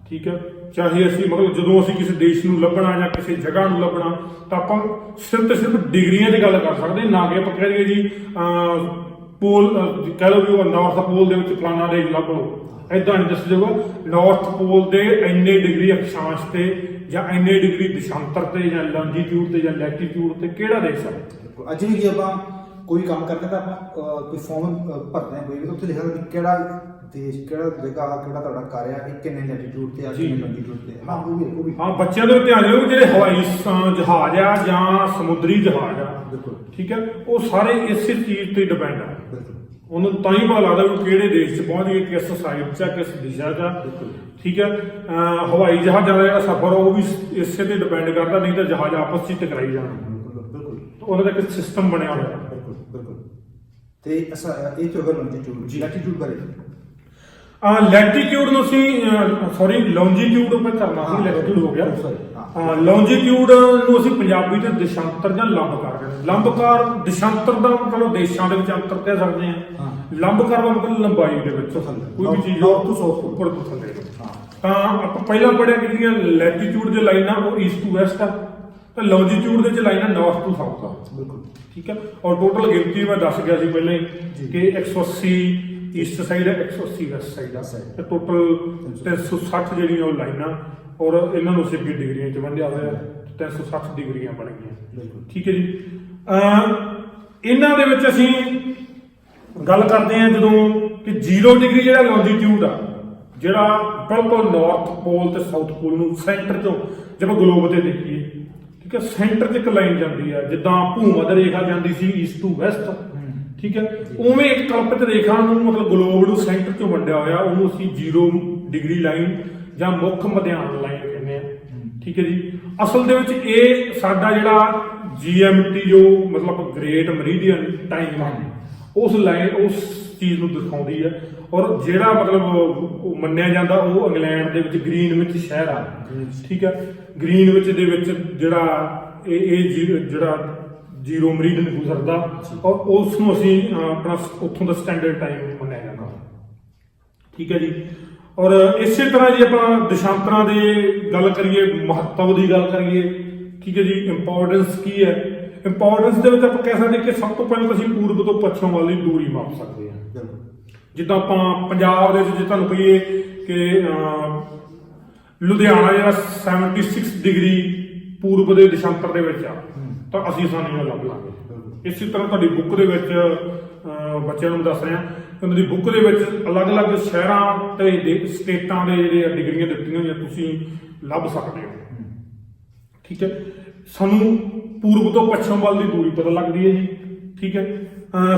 ਠੀਕ ਹੈ, ਚਾਹੇ ਅਸੀਂ ਮਤਲਬ ਜਦੋਂ ਅਸੀਂ ਕਿਸੇ ਦੇਸ਼ ਨੂੰ ਲੱਭਣਾ ਜਾਂ ਕਿਸੇ ਜਗ੍ਹਾ ਨੂੰ ਲੱਭਣਾ, ਤਾਂ ਆਪਾਂ ਸਿਰਫ ਤੇ ਸਿਰਫ ਡਿਗਰੀਆਂ ਦੀ ਗੱਲ ਕਰ ਸਕਦੇ, ਨਾ ਕਿ ਆਪਾਂ ਕਹਿ ਦਈਏ ਜੀ ਪੋਲ ਕਹਿ ਲਓ ਵੀ ਉਹ ਨਾਰਥ ਪੋਲ ਦੇ ਵਿੱਚ ਫਲਾਣਾ ਦੇਸ਼ ਲੱਭ ਲਓ, ਏਦਾਂ ਨਹੀਂ ਦੱਸਿਆ ਜਾਊਗਾ ਨਾਰਥ ਪੋਲ ਦੇ ਇੰਨੇ ਡਿਗਰੀ ਅਕਸ਼ਾਂਸ਼ ਤੇ ਜਾਂ ਇੰਨੇ ਡਿਗਰੀ ਦਿਸ਼ਾਂਤਰ ਤੇ ਜਾਂ ਲੌਂਜੀਟਿਊਡ ਤੇ ਜਾਂ ਲੈਟੀਟਿਊਡ ਤੇ ਕਿਹੜਾ ਦੇਸ਼ ਆ। ਅੱਜ ਵੀ ਜੇ ਆਪਾਂ ਕੋਈ ਕੰਮ ਕਰਦੇ ਤਾਂ ਆਪਾਂ ਕੋਈ ਫਾਰਮ ਭਰਦੇ ਹਾਂ ਕੋਈ ਵੀ, ਤਾਂ ਉੱਥੇ ਲਿਖਿਆ ਹੁੰਦਾ ਵੀ ਕਿਹੜਾ ਦੇਸ਼, ਕਿਹੜਾ ਜਗ੍ਹਾ, ਕਿਹੜਾ ਤੁਹਾਡਾ ਘਰ ਆ, ਇਹ ਕਿੰਨੇ ਲੈਟੀਟਿਊਡ ਤੇ ਆ, ਕਿੰਨੇ ਲੌਂਜੀਟਿਊਡ ਤੇ ਆ। ਹਾਂ ਉਹ ਵੀ ਹਾਂ, ਬੱਚਿਆਂ ਦੇ ਧਿਆਨ ਦਿਓ ਜਿਹੜੇ ਹਵਾਈ ਜਹਾਜ਼ ਆ ਜਾਂ ਸਮੁੰਦਰੀ ਜਹਾਜ਼ ਆ, ਬਿਲਕੁਲ ਠੀਕ ਹੈ, ਉਹ ਸਾਰੇ ਇਸੇ ਚੀਜ਼ ਤੇ ਡਿਪੈਂਡ ਆ। ਬਿਲਕੁਲ ਉਹਨੂੰ ਤਾਂ ਹੀ ਪਤਾ ਲੱਗਦਾ ਵੀ ਕਿਹੜੇ ਦੇਸ਼ 'ਚ ਪਹੁੰਚ ਗਏ, ਕਿਸ ਸਾਈਡ 'ਚ ਆ, ਕਿਸ ਦਿਸ਼ਾ 'ਚ ਆ। ਠੀਕ ਹੈ, ਹਵਾਈ ਜਹਾਜ਼ਾਂ ਦਾ ਜਿਹੜਾ ਸਫ਼ਰ ਉਹ ਵੀ ਇਸੇ ਤੇ ਡਿਪੈਂਡ ਕਰਦਾ, ਨਹੀਂ ਤਾਂ ਜਹਾਜ਼ ਆਪਸ 'ਚ ਹੀ ਟਕਰਾਈ ਜਾਣ। ਬਿਲਕੁਲ ਉਹਨਾਂ ਦਾ ਇੱਕ ਸਿਸਟਮ ਬਣਿਆ ਹੋਇਆ। ਬਿਲਕੁਲ ਬਿਲਕੁਲ। ਤੇ ਅਸਾਂ ਇਹ ਤੋਂ ਅਗਰ ਲੌਂਜੀਟਿਊਡ ਲੈਟੀਟਿਊਡ ਬਾਰੇ ਲੈਟੀਟਿਊਡ ਨੂੰ ਅਸੀਂ ਸੌਰੀ ਲੌਂਜੀਟਿਊਡ ਉੱਪਰ ਕਰਨਾ ਸੀ, ਲੈਟੀਟਿਊਡ ਹੋ ਗਿਆ। ਹਾਂ ਲੌਂਜੀਟਿਊਡ ਨੂੰ ਅਸੀਂ ਪੰਜਾਬੀ ਤੇ ਦੇਸ਼ਾਂਤਰ ਜਾਂ ਲੰਬਕਾਰ ਕਹਿੰਦੇ ਹਾਂ। ਲੰਬਕਾਰ ਦੇਸ਼ਾਂਤਰ ਦਾ ਮਤਲਬ ਦੇਸ਼ਾਂ ਦੇ ਵਿੱਚ ਅੰਤਰ ਕਹਿ ਸਕਦੇ ਹਾਂ। ਲੰਬਕਾਰ ਦਾ ਮਤਲਬ ਲੰਬਾਈ ਦੇ ਵਿੱਚ ਕੋਈ ਵੀ ਚੀਜ਼ north to south, ਉੱਪਰ ਤੋਂ ਥੱਲੇ। ਹਾਂ ਤਾਂ ਆਪਾਂ ਪਹਿਲਾਂ ਪੜਿਆ ਕਿ ਜਿਹੜੀਆਂ ਲੈਟੀਟਿਊਡ ਦੇ ਲਾਈਨਾਂ ਉਹ ਈਸਟ ਟੂ ਵੈਸਟ ਆ, ਤਾਂ ਲੌਂਜੀਟਿਊਡ ਦੇ ਵਿੱਚ ਲਾਈਨਾਂ ਨਾਰਥ ਟੂ ਸਾਊਥ ਆ। ਬਿਲਕੁਲ ਠੀਕ ਹੈ, ਔਰ ਟੋਟਲ ਗਿਣਤੀ ਮੈਂ ਦੱਸ ਗਿਆ ਸੀ ਪਹਿਲਾਂ ਹੀ ਕਿ 180 ਈਸਟ ਸਾਈਡ ਹੈ, 180 ਵੈਸਟ ਸਾਈਡ ਆ, ਤੇ ਟੋਟਲ 360 ਜਿਹੜੀਆਂ ਉਹ ਲਾਈਨਾਂ, ਔਰ ਇਹਨਾਂ ਨੂੰ ਅਸੀਂ ਅੱਗੇ ਡਿਗਰੀਆਂ 'ਚ ਵੰਡਿਆ ਹੋਇਆ, 360 ਡਿਗਰੀਆਂ ਬਣ ਗਈਆਂ। ਠੀਕ ਹੈ ਜੀ, ਇਹਨਾਂ ਦੇ ਵਿੱਚ ਅਸੀਂ ਗੱਲ ਕਰਦੇ ਹਾਂ ਜਦੋਂ ਕਿ 0 ਡਿਗਰੀ ਜਿਹੜਾ ਲੌਂਜੀਟਿਊਡ ਆ, ਜਿਹੜਾ ਬਿਲਕੁਲ ਨਾਰਥ ਪੋਲ ਤੇ ਸਾਊਥ ਪੋਲ ਨੂੰ ਸੈਂਟਰ ਚੋਂ ਜਦੋਂ ਗਲੋਬ ਤੇ ਦੇਖੀਏ, ਠੀਕ ਹੈ, ਸੈਂਟਰ 'ਚ ਇੱਕ ਲਾਈਨ ਜਾਂਦੀ ਆ, ਜਿੱਦਾਂ ਭੂਮੱਧ ਰੇਖਾ ਜਾਂਦੀ ਸੀ ਈਸਟ ਟੂ ਵੈਸਟ। ਠੀਕ ਹੈ, ਉਵੇਂ ਇੱਕ ਕਲਪਿਤ ਰੇਖਾ ਨੂੰ ਮਤਲਬ ਗਲੋਬ ਨੂੰ ਸੈਂਟਰ 'ਚੋਂ ਵੰਡਿਆ ਹੋਇਆ, ਉਹਨੂੰ ਅਸੀਂ 0 ਡਿਗਰੀ ਲਾਈਨ ਜਾਂ ਮੁੱਖ ਮਧਿਆਨ ਲਾਈਨ ਕਹਿੰਦੇ ਆ। ਠੀਕ ਹੈ ਜੀ, ਅਸਲ ਦੇ ਵਿੱਚ ਇਹ ਸਾਡਾ ਜਿਹੜਾ GMT ਜੋ ਮਤਲਬ ਗ੍ਰੇਟ ਮਰੀਡੀਅਨ ਟਾਈਮ ਆ, ਉਸ ਲਾਈਨ ਉਸ ਚੀਜ਼ ਨੂੰ ਦਿਖਾਉਂਦੀ ਹੈ। ਔਰ ਜਿਹੜਾ ਮਤਲਬ ਉਹ ਮੰਨਿਆ ਜਾਂਦਾ ਉਹ ਇੰਗਲੈਂਡ ਦੇ ਵਿੱਚ ਗ੍ਰੀਨਵਿਚ ਸ਼ਹਿਰ ਆ। ਠੀਕ ਹੈ, ਗ੍ਰੀਨਵਿਚ ਦੇ ਵਿੱਚ ਜਿਹੜਾ ਇਹ ਜਿਹੜਾ 0 ਮਰੀਡੀਅਨ ਗੁਜ਼ਰਦਾ, ਔਰ ਉਸ ਨੂੰ ਅਸੀਂ ਆਪਣਾ ਉੱਥੋਂ ਦਾ ਸਟੈਂਡਰਡ ਟਾਈਮ ਮੰਨਿਆ ਜਾਂਦਾ। ਠੀਕ ਹੈ ਜੀ, ਔਰ ਇਸੇ ਤਰ੍ਹਾਂ ਜੇ ਆਪਾਂ ਦੇਸ਼ਾਂਤਰਾਂ ਦੀ ਗੱਲ ਕਰੀਏ, ਮਹੱਤਵ ਦੀ ਗੱਲ ਕਰੀਏ, ਠੀਕ ਹੈ ਜੀ, ਇੰਪੋਰਟੈਂਸ ਕੀ ਹੈ? ਇੰਪੋਰਟੈਂਸ ਦੇ ਵਿੱਚ ਆਪਾਂ ਕਹਿ ਸਕਦੇ ਕਿ ਸਭ ਤੋਂ ਪਹਿਲਾਂ ਅਸੀਂ ਪੂਰਬ ਤੋਂ ਪੱਛਮ ਵੱਲ ਦੀ ਦੂਰੀ ਮਾਪ ਸਕਦੇ ਹਾਂ। ਜਿੱਦਾਂ ਆਪਾਂ ਪੰਜਾਬ ਦੇ ਵਿੱਚ ਜੇ ਤੁਹਾਨੂੰ ਕਹੀਏ ਕਿ ਲੁਧਿਆਣਾ ਜਿਹੜਾ 76 ਡਿਗਰੀ ਪੂਰਬ ਦੇ ਦੇਸ਼ਾਂਤਰ ਦੇ ਵਿੱਚ ਆ, ਤਾਂ ਅਸੀਂ ਆਸਾਨੀ ਨਾਲ ਲੱਭ ਲਾਂਗੇ। ਇਸੇ ਤਰ੍ਹਾਂ ਤੁਹਾਡੀ ਬੁੱਕ ਦੇ ਵਿੱਚ ਬੱਚਿਆਂ ਨੂੰ ਦੱਸ ਰਿਹਾ, ਉਹਨਾਂ ਦੀ ਬੁੱਕ ਦੇ ਵਿੱਚ ਅਲੱਗ-ਅਲੱਗ ਸ਼ਹਿਰਾਂ ਤੇ ਸਟੇਟਾਂ ਦੇ ਜਿਹੜੇ ਡਿਗਰੀਆਂ ਦਿੱਤੀਆਂ ਹੋਈਆਂ, ਤੁਸੀਂ ਲੱਭ ਸਕਦੇ ਹੋ। ਠੀਕ ਹੈ, ਸਾਨੂੰ ਪੂਰਬ ਤੋਂ ਪੱਛਮ ਵੱਲ ਦੀ ਦੂਰੀ ਪਤਾ ਲੱਗਦੀ ਹੈ ਜੀ। ਠੀਕ ਹੈ,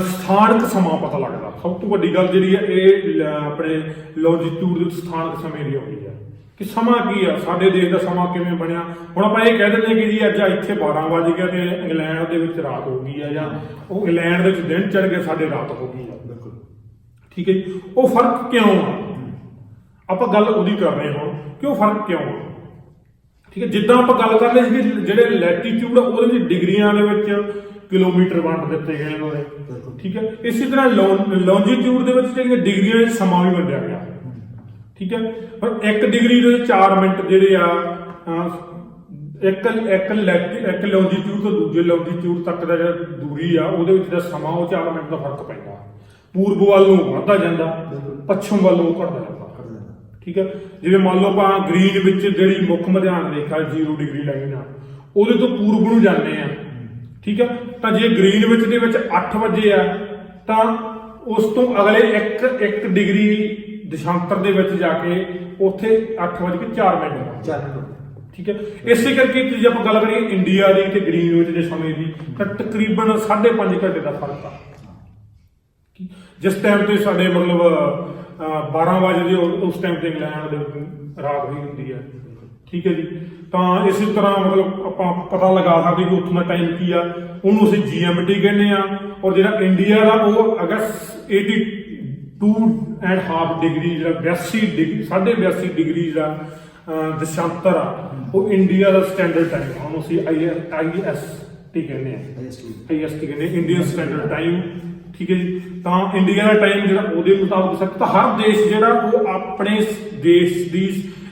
ਸਥਾਨਕ ਸਮਾਂ ਪਤਾ ਲੱਗਦਾ। ਸਭ ਤੋਂ ਵੱਡੀ ਗੱਲ ਜਿਹੜੀ ਹੈ ਇਹ ਆਪਣੇ ਲੌਂਜੀਟਿਊਡ ਦੇ ਵਿੱਚ ਸਥਾਨਕ ਸਮੇਂ ਦੀ ਆਉਂਦੀ ਹੈ ਕਿ ਸਮਾਂ ਕੀ ਆ, ਸਾਡੇ ਦੇਸ਼ ਦਾ ਸਮਾਂ ਕਿਵੇਂ ਬਣਿਆ। ਹੁਣ ਆਪਾਂ ਇਹ ਕਹਿ ਦਿੰਦੇ ਕਿ ਜੀ ਅੱਜ ਇੱਥੇ 12 ਵਜ ਗਿਆ ਤੇ ਇੰਗਲੈਂਡ ਦੇ ਵਿੱਚ ਰਾਤ ਹੋ ਗਈ ਆ, ਜਾਂ ਉਹ ਇੰਗਲੈਂਡ ਦੇ ਵਿੱਚ ਦਿਨ ਚੜ੍ਹ ਗਿਆ, ਸਾਡੇ ਰਾਤ ਹੋ ਗਈ ਆ। ਬਿਲਕੁਲ ਠੀਕ ਹੈ ਜੀ, ਉਹ ਫਰਕ ਕਿਉਂ ਆ? ਆਪਾਂ ਗੱਲ ਉਹਦੀ ਕਰ ਰਹੇ ਹਾਂ ਕਿ ਉਹ ਫਰਕ ਕਿਉਂ ਆ। ਠੀਕ ਹੈ, ਜਿੱਦਾਂ ਆਪਾਂ ਗੱਲ ਕਰ ਰਹੇ ਸੀ ਕਿ ਜਿਹੜੇ ਲੈਟੀਟਿਊਡ ਆ ਉਹਦੇ ਵਿੱਚ ਡਿਗਰੀਆਂ ਦੇ ਵਿੱਚ ਕਿਲੋਮੀਟਰ ਵੰਡ ਦਿੱਤੇ ਗਏ ਉਹਨਾਂ ਦੇ। ਠੀਕ ਹੈ, ਇਸੇ ਤਰ੍ਹਾਂ ਲੌਂਜੀਟਿਊਡ ਦੇ ਵਿੱਚ ਜਿਹੜੀਆਂ ਡਿਗਰੀਆਂ ਵਿੱਚ ਸਮਾਂ ਵੀ ਵੰਡਿਆ ਗਿਆ। ਠੀਕ ਹੈ, ਪਰ 1 ਡਿਗਰੀ ਦੇ 4 ਮਿੰਟ ਜਿਹੜੇ ਆ, ਇੱਕ ਲੌਂਜੀਟਿਊਡ ਤੋਂ ਦੂਜੇ ਲੌਂਜੀਟਿਊਡ ਤੱਕ ਦਾ ਜਿਹੜਾ ਦੂਰੀ ਆ, ਉਹਦੇ ਵਿੱਚ ਦਾ ਸਮਾਂ ਉਹ 4 ਮਿੰਟ ਦਾ ਫਰਕ ਪੈਂਦਾ। ਪੂਰਬ ਵੱਲ ਨੂੰ ਵੱਧਦਾ ਜਾਂਦਾ, ਪੱਛਮ ਵੱਲ ਨੂੰ ਘਟਦਾ ਜਾਂਦਾ। ਠੀਕ ਹੈ, ਜਿਵੇਂ ਮੰਨ ਲਓ ਆਪਾਂ ਗ੍ਰੀਨ ਵਿੱਚ ਜਿਹੜੀ ਮੁੱਖ ਮਧਿਆਨ ਰੇਖਾ 0 ਡਿਗਰੀ ਲਾਈਨ ਆ, ਉਹਦੇ ਤੋਂ ਪੂਰਬ ਨੂੰ ਜਾਂਦੇ ਆ। ਠੀਕ ਹੈ, ਤਾਂ ਜੇ ਗ੍ਰੀਨ ਵਿੱਚ ਦੇ ਵਿੱਚ 8 ਵਜੇ ਆ, ਤਾਂ ਉਸ ਤੋਂ ਅਗਲੇ 1 ਡਿਗਰੀ ਦੇਸ਼ਾਂਤਰ ਦੇ ਵਿੱਚ ਜਾ ਕੇ ਉੱਥੇ 8:04 ਮਿੰਟ। ਠੀਕ ਹੈ, ਇਸੇ ਕਰਕੇ ਜੇ ਆਪਾਂ ਗੱਲ ਕਰੀਏ ਇੰਡੀਆ ਦੀ ਤੇ ਗ੍ਰੀਨਵਿਚ ਦੇ ਸਮੇਂ ਦੀ, ਤਾਂ ਤਕਰੀਬਨ 5.5 ਘੰਟੇ ਦਾ ਫਰਕ ਆ। ਜਿਸ ਟਾਈਮ ਤੇ ਸਾਡੇ ਮਤਲਬ 12 ਵਜੇ ਉਸ ਟਾਈਮ ਤੇ ਇੰਗਲੈਂਡ ਦੇ ਰਾਤ ਹੋਈ ਹੁੰਦੀ ਹੈ। ਠੀਕ ਹੈ ਜੀ, ਤਾਂ ਇਸੇ ਤਰ੍ਹਾਂ ਮਤਲਬ ਆਪਾਂ ਪਤਾ ਲਗਾ ਸਕਦੇ ਕਿ ਉੱਥੋਂ ਦਾ ਟਾਈਮ ਕੀ ਆ, ਉਹਨੂੰ ਅਸੀਂ GMT ਕਹਿੰਦੇ ਆ। ਔਰ ਜਿਹੜਾ ਇੰਡੀਆ ਦਾ ਉਹ ਅਗਰ 82.5 ਡਿਗਰੀ ਜਿਹੜਾ 82 ਡਿਗਰੀ ਦਾ ਦੇਸ਼ਾਂਤਰ ਆ, ਉਹ ਇੰਡੀਆ ਦਾ ਸਟੈਂਡਰਡ ਟਾਈਮ ਆ, ਉਹਨੂੰ ਅਸੀਂ IST ਕਹਿੰਦੇ ਆ। IST ਕਹਿੰਦੇ ਇੰਡੀਅਨ ਸਟੈਂਡਰਡ ਟਾਈਮ। ਠੀਕ ਹੈ ਜੀ, ਤਾਂ ਇੰਡੀਆ ਦਾ ਟਾਈਮ ਜਿਹੜਾ ਉਹਦੇ ਮੁਤਾਬਕ ਸਕ, ਤਾਂ ਹਰ ਦੇਸ਼ ਜਿਹੜਾ ਉਹ ਆਪਣੇ ਦੇਸ਼ ਦੀ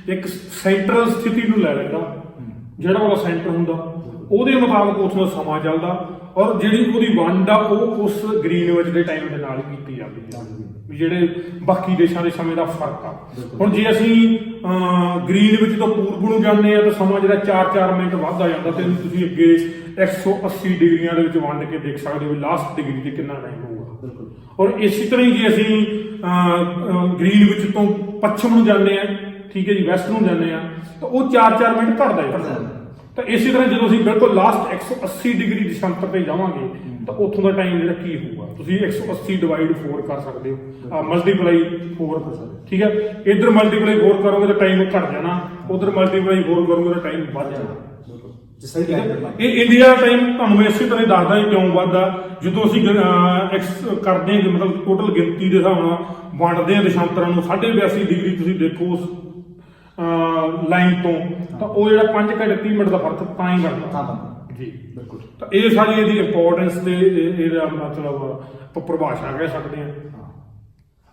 ਇੱਕ ਸੈਂਟਰਲ ਸਥਿਤੀ ਨੂੰ ਲੈ ਲੈਂਦਾ, ਜਿਹੜਾ ਉਹਦਾ ਸੈਂਟਰ ਹੁੰਦਾ ਉਹਦੇ ਮੁਤਾਬਕ ਉਸ ਦਾ ਸਮਾਂ ਚੱਲਦਾ ਔਰ ਜਿਹੜੀ ਉਹਦੀ ਵੰਡ ਆ ਉਹ ਉਸ ਗ੍ਰੀਨਵਿਚ ਦੇ ਟਾਈਮ ਦੇ ਨਾਲ ਹੀ ਕੀਤੀ ਜਾਂਦੀ ਹੈ ਵੀ ਜਿਹੜੇ ਬਾਕੀ ਦੇਸ਼ਾਂ ਦੇ ਸਮੇਂ ਦਾ ਫਰਕ ਆ। ਹੁਣ ਜੇ ਅਸੀਂ ਗ੍ਰੀਨਵਿਚ ਤੋਂ ਪੂਰਬ ਨੂੰ ਜਾਂਦੇ ਆ ਤਾਂ ਸਮਾਂ ਜਿਹੜਾ 4-4 ਮਿੰਟ ਵੱਧਦਾ ਜਾਂਦਾ ਤੇ ਤੁਸੀਂ ਅੱਗੇ 180 ਡਿਗਰੀਆਂ ਦੇ ਵਿੱਚ ਵੰਡ ਕੇ ਦੇਖ ਸਕਦੇ ਹੋ ਲਾਸਟ ਡਿਗਰੀ ਤੇ ਕਿੰਨਾ ਟਾਈਮ ਹੋਊਗਾ। ਔਰ ਇਸੇ ਤਰ੍ਹਾਂ ਹੀ ਜੇ ਅਸੀਂ ਗ੍ਰੀਨਵਿਚ ਤੋਂ ਪੱਛਮ ਨੂੰ ਜਾਂਦੇ ਆ, ਠੀਕ ਹੈ ਜੀ, ਵੈਸਟ ਨੂੰ ਜਾਂਦੇ ਆ ਤਾਂ ਉਹ 4-4 ਮਿੰਟ ਘਟਦਾ ਜਾਂਦਾ। ਤਾਂ ਇਸੇ ਤਰ੍ਹਾਂ ਜਦੋਂ ਅਸੀਂ ਬਿਲਕੁਲ ਲਾਸਟ 180 ਡਿਗਰੀ ਦਿਸ਼ਾਂਤਰ ਤੇ ਜਾਵਾਂਗੇ ਤਾਂ ਉੱਥੋਂ ਦਾ ਟਾਈਮ ਜਿਹੜਾ ਕੀ ਹੋਊਗਾ ਤੁਸੀਂ 180 ਡਿਵਾਈਡ 4 ਕਰ ਸਕਦੇ ਹੋ, ਮਲਟੀਪਲਾਈ 4 ਕਰ ਸਕਦੇ, ਠੀਕ ਹੈ। ਇੱਧਰ ਮਲਟੀਪਲਾਈ 4 ਕਰੋਗੇ ਤਾਂ ਟਾਈਮ ਘਟ ਜਾਣਾ, ਉਧਰ ਮਲਟੀਪਲਾਈ 4 ਕਰੋਗੇ ਤਾਂ ਟਾਈਮ ਵੱਧ ਜਾਣਾ। ਇਹ ਇੰਡੀਆ ਦਾ ਟਾਈਮ ਤੁਹਾਨੂੰ ਮੈਂ ਇਸੇ ਤਰ੍ਹਾਂ ਦੱਸਦਾ ਹੀ ਕਿਉਂ ਵੱਧਦਾ। ਜਦੋਂ ਅਸੀਂ ਕਰਦੇ ਹਾਂ ਮਤਲਬ ਟੋਟਲ ਗਿਣਤੀ ਦੇ ਹਿਸਾਬ ਨਾਲ ਵੰਡਦੇ ਹਾਂ ਦਿਸ਼ਾਂਤਰਾਂ ਨੂੰ 82.5 ਡਿਗਰੀ ਤੁਸੀਂ ਦੇਖੋ ਉਸ ਲਾਈਨ ਤੋਂ ਤਾਂ ਉਹ ਜਿਹੜਾ 5 ਘੰਟੇ 30 ਮਿੰਟ ਦਾ ਫਰਕ ਤਾਂ ਹੀ ਬਣਦਾ ਜੀ। ਬਿਲਕੁਲ। ਤਾਂ ਇਹ ਸਾਰੀ ਇਹਦੀ ਇੰਪੋਰਟੈਂਸ ਤੇ ਇਹਦਾ ਮਤਲਬ ਪਰਿਭਾਸ਼ਾ ਕਹਿ ਸਕਦੇ ਹਾਂ।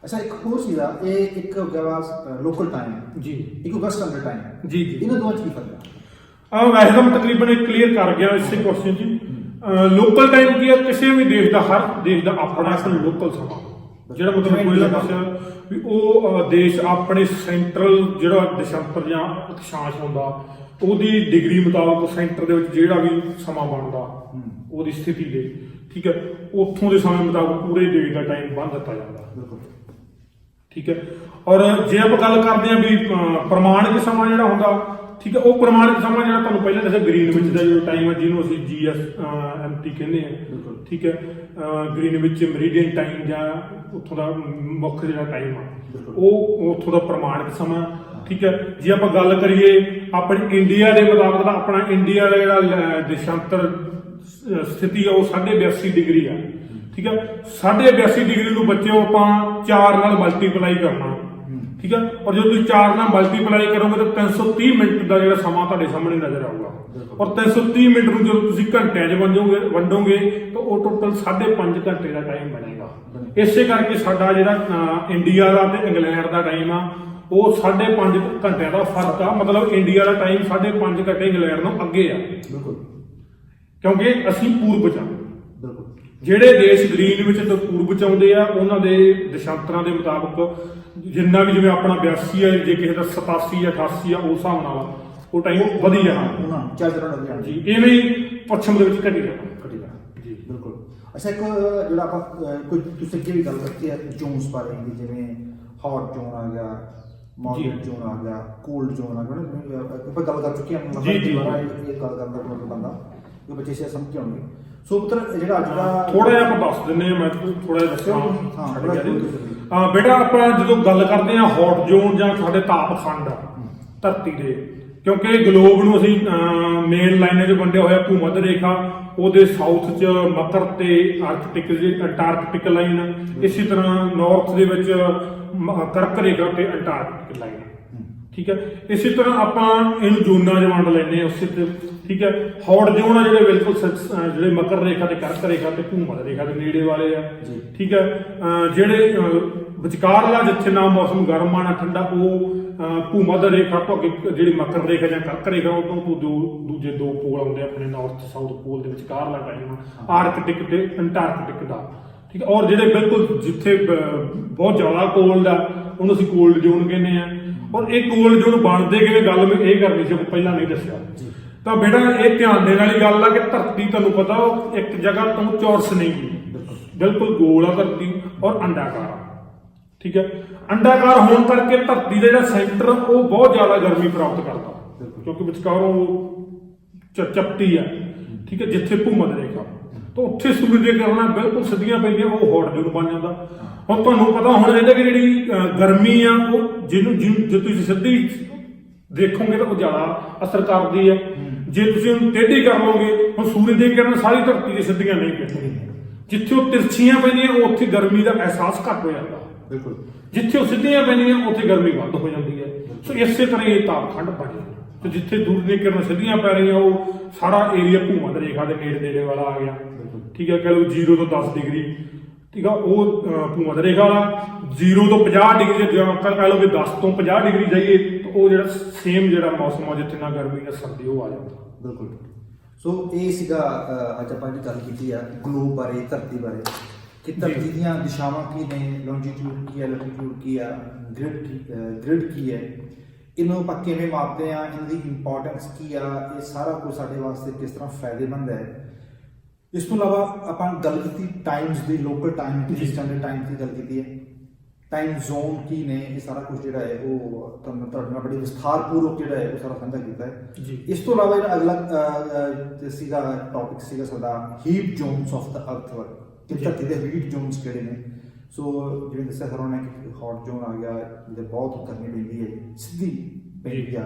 ਅੱਛਾ, ਇੱਕ ਹੋਰ ਸੀਗਾ, ਇਹ ਇੱਕ ਲੋਕਲ ਟਾਈਮ ਜੀ, ਇੱਕ ਵੈਸਟਰਨ ਟਾਈਮ ਜੀ, ਇਹਨਾਂ ਦੋਵਾਂ ਚ ਕੀ ਫਰਕ ਹੈ? ਵੈਸੇ ਤਾਂ ਮੈਂ ਤਕਰੀਬਨ ਕਲੀਅਰ ਕਰ ਗਿਆ ਇਸੇ ਕੁਐਸਚਨ 'ਚ। ਲੋਕਲ ਟਾਈਮ ਕੀ ਹੈ? ਕਿਸੇ ਵੀ ਦੇਸ਼ ਦਾ, ਹਰ ਦੇਸ਼ ਦਾ ਆਪਣਾ ਲੋਕਲ ਸਮਾਂ, ਜਿਹੜਾ ਮਤਲਬ ਪਹਿਲਾਂ ਦੱਸਿਆ ਵੀ ਉਹ ਦੇਸ਼ ਆਪਣੇ ਸੈਂਟਰਲ ਜਿਹੜਾ ਦਿਸ਼ਾਂਤਰ ਜਾਂ ਅਕਸ਼ਾਂਸ਼ ਹੁੰਦਾ ਉਹਦੀ ਡਿਗਰੀ ਮੁਤਾਬਕ ਸੈਂਟਰ ਦੇ ਵਿੱਚ ਜਿਹੜਾ ਵੀ ਸਮਾਂ ਬਣਦਾ ਉਹਦੀ ਸਥਿਤੀ ਦੇ, ਠੀਕ ਹੈ, ਉੱਥੋਂ ਦੇ ਸਮੇਂ ਮੁਤਾਬਕ ਪੂਰੇ ਦੇਸ਼ ਦਾ ਟਾਈਮ ਬੰਨ ਦਿੱਤਾ ਜਾਂਦਾ, ਠੀਕ ਹੈ। ਔਰ ਜੇ ਆਪਾਂ ਗੱਲ ਕਰਦੇ ਹਾਂ ਵੀ ਪ੍ਰਮਾਣਿਕ ਸਮਾਂ ਜਿਹੜਾ ਹੁੰਦਾ, ਠੀਕ ਹੈ, ਉਹ ਪ੍ਰਮਾਣਿਕ ਸਮਾਂ ਜਿਹੜਾ ਤੁਹਾਨੂੰ ਪਹਿਲਾਂ ਦੱਸਿਆ ਗ੍ਰੀਨਵਿਚ ਦਾ ਜਿਹੜਾ ਟਾਈਮ ਹੈ ਜਿਹਨੂੰ ਅਸੀਂ GMT ਕਹਿੰਦੇ ਆ, ਠੀਕ ਹੈ, ਗ੍ਰੀਨਵਿਚ ਮੈਰੀਡੀਅਨ ਟਾਈਮ ਜਾਂ ਉੱਥੋਂ ਦਾ ਮੁੱਖ ਜਿਹੜਾ ਟਾਈਮ ਆ ਉਹ ਉੱਥੋਂ ਦਾ ਪ੍ਰਮਾਣਿਕ ਸਮਾਂ, ਠੀਕ ਹੈ। ਜੇ ਆਪਾਂ ਗੱਲ ਕਰੀਏ ਆਪਣੀ ਇੰਡੀਆ ਦੇ ਮੁਤਾਬਕ ਤਾਂ ਆਪਣਾ ਇੰਡੀਆ ਦਾ ਜਿਹੜਾ ਦੇਸ਼ਾਂਤਰ ਸਥਿਤੀ ਆ ਉਹ 82.5 ਡਿਗਰੀ ਆ, ਠੀਕ ਹੈ। 82.5 ਡਿਗਰੀ ਨੂੰ ਬੱਚਿਓ ਆਪਾਂ 4 ਨਾਲ ਮਲਟੀਪਲਾਈ ਕਰਨਾ, ਠੀਕ ਹੈ। ਔਰ ਜਦੋਂ ਤੁਸੀਂ 4 ਨਾਲ ਮਲਟੀਪਲਾਈ ਕਰੋਗੇ ਤਾਂ 330 ਮਿੰਟ ਦਾ ਜਿਹੜਾ ਸਮਾਂ ਤੁਹਾਡੇ ਸਾਹਮਣੇ ਨਜ਼ਰ ਆਊਗਾ। ਔਰ 330 ਮਿੰਟ ਨੂੰ ਜਦੋਂ ਤੁਸੀਂ ਘੰਟਿਆਂ 'ਚ ਵੰਡੋਗੇ ਤਾਂ ਉਹ ਟੋਟਲ 5.5 ਘੰਟੇ ਦਾ ਟਾਈਮ ਬਣੇਗਾ। ਇਸੇ ਕਰਕੇ ਸਾਡਾ ਜਿਹੜਾ ਇੰਡੀਆ ਦਾ ਤੇ ਇੰਗਲੈਂਡ ਦਾ ਟਾਈਮ ਆ ਉਹ 5.5 ਘੰਟਿਆਂ ਦਾ ਫਰਕ ਆ। ਮਤਲਬ ਇੰਡੀਆ ਦਾ ਟਾਈਮ 5.5 ਘੰਟੇ ਇੰਗਲੈਂਡ ਨੂੰ ਅੱਗੇ ਆ, ਕਿਉਂਕਿ ਅਸੀਂ ਪੂਰਬ 'ਚ ਆ। ਜਿਹੜੇ ਦੇਸ਼ ਗ੍ਰੀਨਵਿਚ ਤੋਂ ਪੂਰਬ 'ਚ ਆਉਂਦੇ ਆ ਉਹਨਾਂ ਦੇ ਦਿਸ਼ਾਂਤਰਾਂ ਦੇ ਮੁਤਾਬਕ ਜਿੰਨਾ ਵੀ, ਜਿਵੇਂ ਆਪਣਾ 82 ਆ, ਜੇ ਕਿਸੇ ਦਾ 87 ਜਾਂ 88 ਆ, ਉਸ ਹਿਸਾਬ ਨਾਲ ਉਹ ਟਾਈਮ ਵਧੀ ਜਾਣਾ ਜੀ। ਇਵੇਂ ਹੀ ਪੱਛਮ ਦੇ ਵਿੱਚ ਘਟੀ ਜਾਣਾ ਜੀ। ਬਿਲਕੁਲ। ਅੱਛਾ, ਇੱਕ ਜਿਹੜਾ ਆਪਾਂ ਕੋਈ ਤੁਸੀਂ ਅੱਗੇ ਵੀ ਗੱਲ ਕੀਤੀ ਹੈ ਜ਼ੋਨਸ ਬਾਰੇ, ਜਿਵੇਂ ਹੌਟ ਜ਼ੋਨ ਆ ਗਿਆ, ਮੌਡਰੇਟ ਜ਼ੋਨ ਆ ਗਿਆ, ਕੋਲਡ ਜ਼ੋਨ ਆ ਗਿਆ, ਆਪਾਂ ਗੱਲ ਕਰ ਚੁੱਕੇ ਹਾਂ। ਇਹ ਗੱਲ ਕਰਨ ਦਾ ਬੰਦਾ ਜੋ ਬੱਚੇ ਸੇ ਸਮਝ ਕੇ ਆਉਣਗੇ। ਸੋ ਪੁੱਤਰ ਜਿਹੜਾ ਅੱਜ ਦਾ ਥੋੜਾ ਜਿਹਾ ਆਪਾਂ ਦੱਸ ਦਿੰਦੇ ਹਾਂ, ਮੈਂ ਥੋੜਾ ਜਿਹਾ ਦੱਸਾਂ। ਬੇਟਾ ਆਪਾਂ ਜਦੋਂ ਗੱਲ ਕਰਦੇ ਹਾਂ ਹੌਟ ਜ਼ੋਨ ਜਾਂ ਸਾਡੇ ਤਾਪਖੰਡ ਧਰਤੀ ਦੇ, ਕਿਉਂਕਿ ਗਲੋਬ ਨੂੰ ਅਸੀਂ ਮੇਨ ਲਾਈਨਾਂ 'ਚ ਵੰਡਿਆ ਹੋਇਆ ਭੂ-ਮੱਧ ਰੇਖਾ, ਉਹਦੇ ਸਾਊਥ 'ਚ ਮਕਰ ਤੇ ਅੰਟਾਰਕਟਿਕ ਲਾਈਨ, ਇਸੇ ਤਰ੍ਹਾਂ ਨਾਰਥ ਦੇ ਵਿੱਚ ਕਰਕ ਰੇਖਾ ਤੇ ਅੰਟਾਰਕਟਿਕ ਲਾਈਨ, ਠੀਕ ਹੈ। ਇਸੇ ਤਰ੍ਹਾਂ ਆਪਾਂ ਇਹਨੂੰ ਜ਼ੋਨਾਂ 'ਚ ਵੰਡ ਲੈਂਦੇ ਹਾਂ ਉਸੇ ਤੇ, ਠੀਕ ਹੈ। ਹੌਟ ਜ਼ੋਨ ਆ ਜਿਹੜੇ ਬਿਲਕੁਲ ਜਿਹੜੇ ਮਕਰ ਰੇਖਾ ਤੇ ਕਰਕ ਰੇਖਾ ਤੇ ਭੂ-ਮੱਧ ਰੇਖਾ ਦੇ ਨੇੜੇ ਵਾਲੇ ਆ, ਠੀਕ ਹੈ। ਜਿਹੜੇ ਵਿਚਕਾਰਲਾ ਜਿੱਥੇ ਨਾ ਮੌਸਮ ਗਰਮ ਆ ਨਾ ਠੰਡਾ, ਉਹ ਭੂ-ਮੱਧ ਰੇਖਾ ਤੋਂ ਅੱਗੇ ਜਿਹੜੀ ਮਕਰ ਰੇਖਾ ਜਾਂ ਕਰਕ ਰੇਖਾ ਉਹ ਤੋਂ ਦੂਜੇ ਦੋ ਪੋਲ ਆਉਂਦੇ ਆਪਣੇ ਨਾਰਥ ਸਾਊਥ ਪੋਲ ਦੇ ਵਿਚਕਾਰਲਾ ਟਾਈਮ ਆਰਕਟਿਕ ਤੇ ਅੰਟਾਰਕਟਿਕ ਦਾ, ਠੀਕ ਹੈ। ਔਰ ਜਿਹੜੇ ਬਿਲਕੁਲ ਜਿੱਥੇ ਬਹੁਤ ਜ਼ਿਆਦਾ ਕੋਲਡ ਆ ਉਹਨੂੰ ਅਸੀਂ ਕੋਲਡ ਜ਼ੋਨ ਕਹਿੰਦੇ ਆ। ਔਰ ਇਹ ਕੋਲਡ ਜ਼ੋਨ ਬਣਦੇ ਕਿਵੇਂ, ਗੱਲ ਮੈਂ ਇਹ ਕਰਨੀ ਸੀ, ਪਹਿਲਾਂ ਨਹੀਂ ਦੱਸਿਆ। ਤਾਂ ਬੇਟਾ ਇਹ ਧਿਆਨ ਦੇਣ ਵਾਲੀ ਗੱਲ ਆ ਕਿ ਧਰਤੀ ਤੁਹਾਨੂੰ ਪਤਾ ਉਹ ਇੱਕ ਜਗ੍ਹਾ ਤੋਂ ਚੌਰਸ ਨਹੀਂ, ਬਿਲਕੁਲ ਗੋਲ ਆ ਧਰਤੀ ਔਰ ਅੰਡਾਕਾਰ, ਠੀਕ ਹੈ। ਅੰਡਾਕਾਰ ਹੋਣ ਕਰਕੇ ਧਰਤੀ ਦਾ ਜਿਹੜਾ ਸੈਂਟਰ ਉਹ ਬਹੁਤ ਜ਼ਿਆਦਾ ਗਰਮੀ ਪ੍ਰਾਪਤ ਕਰਦਾ, ਕਿਉਂਕਿ ਵਿਚਕਾਰੋਂ ਚਪਟੀ ਆ, ਠੀਕ ਹੈ, ਜਿੱਥੇ ਭੂ-ਮੱਧ ਰੇਖਾ ਤਾਂ ਉੱਥੇ ਸੂਰਜ ਦੀਆਂ ਕਿਰਨਾਂ ਬਿਲਕੁਲ ਸਿੱਧੀਆਂ ਪੈਂਦੀਆਂ, ਉਹ ਹੌਟ ਜ਼ੋਨ ਬਣ ਜਾਂਦਾ। ਹੁਣ ਤੁਹਾਨੂੰ ਪਤਾ ਹੋਣਾ ਚਾਹੀਦਾ ਕਿ ਜਿਹੜੀ ਗਰਮੀ ਆ ਉਹ ਜੇ ਤੁਸੀਂ ਸਿੱਧੀ ਦੇਖੋਗੇ ਤਾਂ ਉਹ ਜ਼ਿਆਦਾ ਅਸਰ ਕਰਦੀ ਹੈ। ਜੇ ਤੁਸੀਂ ਉਹਨੂੰ ਟੇਢੀ ਕਰ ਲਓਗੇ, ਹੁਣ ਸੂਰਜ ਦੀਆਂ ਕਿਰਨਾਂ ਸਾਰੀ ਧਰਤੀ ਦੇ ਸਿੱਧੀਆਂ ਨਹੀਂ ਪੈਂਦੀਆਂ, ਜਿੱਥੇ ਉਹ ਤਿਰਛੀਆਂ ਪੈਂਦੀਆਂ ਉੱਥੇ ਗਰਮੀ ਦਾ ਅਹਿਸਾਸ ਘੱਟ ਹੋ ਜਾਂਦਾ, ਬਿਲਕੁਲ। ਜਿੱਥੇ ਉਹ ਸਿੱਧੀਆਂ ਪੈਂਦੀਆਂ ਉੱਥੇ ਗਰਮੀ ਵੱਧ ਹੋ ਜਾਂਦੀ ਹੈ। ਸੋ ਇਸੇ ਤਰ੍ਹਾਂ ਇਹ ਤਾਪਖੰਡ ਬਣ ਜਾਂਦਾ ਤੇ ਜਿੱਥੇ ਦੂਰ ਦੀਆਂ ਕਿਰਨਾਂ ਸਿੱਧੀਆਂ ਪੈ ਰਹੀਆਂ ਉਹ ਸਾਰਾ ਏਰੀਆ ਭੂ-ਮੱਧ ਰੇਖਾ ਦੇ ਨੇੜੇ ਵਾਲਾ ਆ ਗਿਆ, ਠੀਕ ਹੈ। ਕਹਿ ਲਓ 0 ਤੋਂ 10 ਡਿਗਰੀ, ਠੀਕ ਆ, ਉਹ ਭੂ-ਮੱਧ ਰੇਖਾ ਵਾਲਾ 0 ਤੋਂ 50 ਡਿਗਰੀ, ਜੇ ਕਹਿ ਲਓ ਵੀ 10 ਤੋਂ 50 ਡਿਗਰੀ ਜਾਈਏ ਤਾਂ ਉਹ ਜਿਹੜਾ ਸੇਮ ਜਿਹੜਾ ਮੌਸਮ ਆ ਜਿੱਥੇ ਨਾ ਗਰਮੀ ਨਾ ਸਰਦੀ ਉਹ ਆ ਜਾਂਦਾ, ਬਿਲਕੁਲ। ਸੋ ਇਹ ਸੀਗਾ ਅੱਜ ਆਪਾਂ ਜਿਹੜੀ ਗੱਲ ਕੀਤੀ ਆ ਗਲੋਬ ਬਾਰੇ, ਧਰਤੀ ਬਾਰੇ, ਕਿ ਧਰਤੀ ਦੀਆਂ ਦਿਸ਼ਾਵਾਂ ਕੀ ਨੇ, ਲੌਂਜੀਟਿਊਡ ਕੀ ਹੈ, ਲੈਟੀਟਿਊਡ ਕੀ ਆ, ਗ੍ਰਿਡ ਕੀ ਹੈ, ਇਹਨੂੰ ਆਪਾਂ ਕਿਵੇਂ ਮਾਪਦੇ ਆ, ਇਹਨਾਂ ਦੀ ਇੰਪੋਰਟੈਂਸ ਕੀ ਆ, ਇਹ ਸਾਰਾ ਕੁਝ ਸਾਡੇ ਵਾਸਤੇ ਕਿਸ ਤਰ੍ਹਾਂ ਫਾਇਦੇਮੰਦ ਹੈ। ਇਸ ਤੋਂ ਇਲਾਵਾ ਆਪਾਂ ਗੱਲ ਕੀਤੀ ਟਾਈਮਸ ਦੀ, ਲੋਕਲ ਟਾਈਮ ਤੇ ਸਟੈਂਡਰਡ ਟਾਈਮ ਦੀ ਗੱਲ ਕੀਤੀ ਹੈ, ਟਾਈਮ ਜ਼ੋਨ ਕੀ ਨੇ, ਇਹ ਸਾਰਾ ਕੁਝ ਜਿਹੜਾ ਹੈ ਉਹ ਤੁਹਾਨੂੰ ਤੁਹਾਡੇ ਨਾਲ ਬੜੀ ਵਿਸਥਾਰਪੂਰਵਕ ਜਿਹੜਾ ਹੈ ਉਹ ਸਾਰਾ ਸਾਂਝਾ ਕੀਤਾ ਹੈ ਜੀ। ਇਸ ਤੋਂ ਇਲਾਵਾ ਜਿਹੜਾ ਅਗਲਾ ਸੀਗਾ ਟੌਪਿਕ ਸੀਗਾ ਸਾਡਾ ਹੀਟ ਜ਼ੋਨਸ ਆਫ ਦਾ ਅਰਥ ਵਰਕ, ਕਿ ਧਰਤੀ ਦੇ ਹੀਟ ਜ਼ੋਨਸ ਕਿਹੜੇ ਨੇ। ਸੋ ਜਿਵੇਂ ਦੱਸਿਆ ਸਰ ਨੇ ਕਿ ਹੌਟ ਜ਼ੋਨ ਆ ਗਿਆ ਜਿਹਦੇ ਬਹੁਤ ਗਰਮੀ ਪੈਂਦੀ ਹੈ, ਸਿੱਧੀ ਪੈਂਦੀ ਆ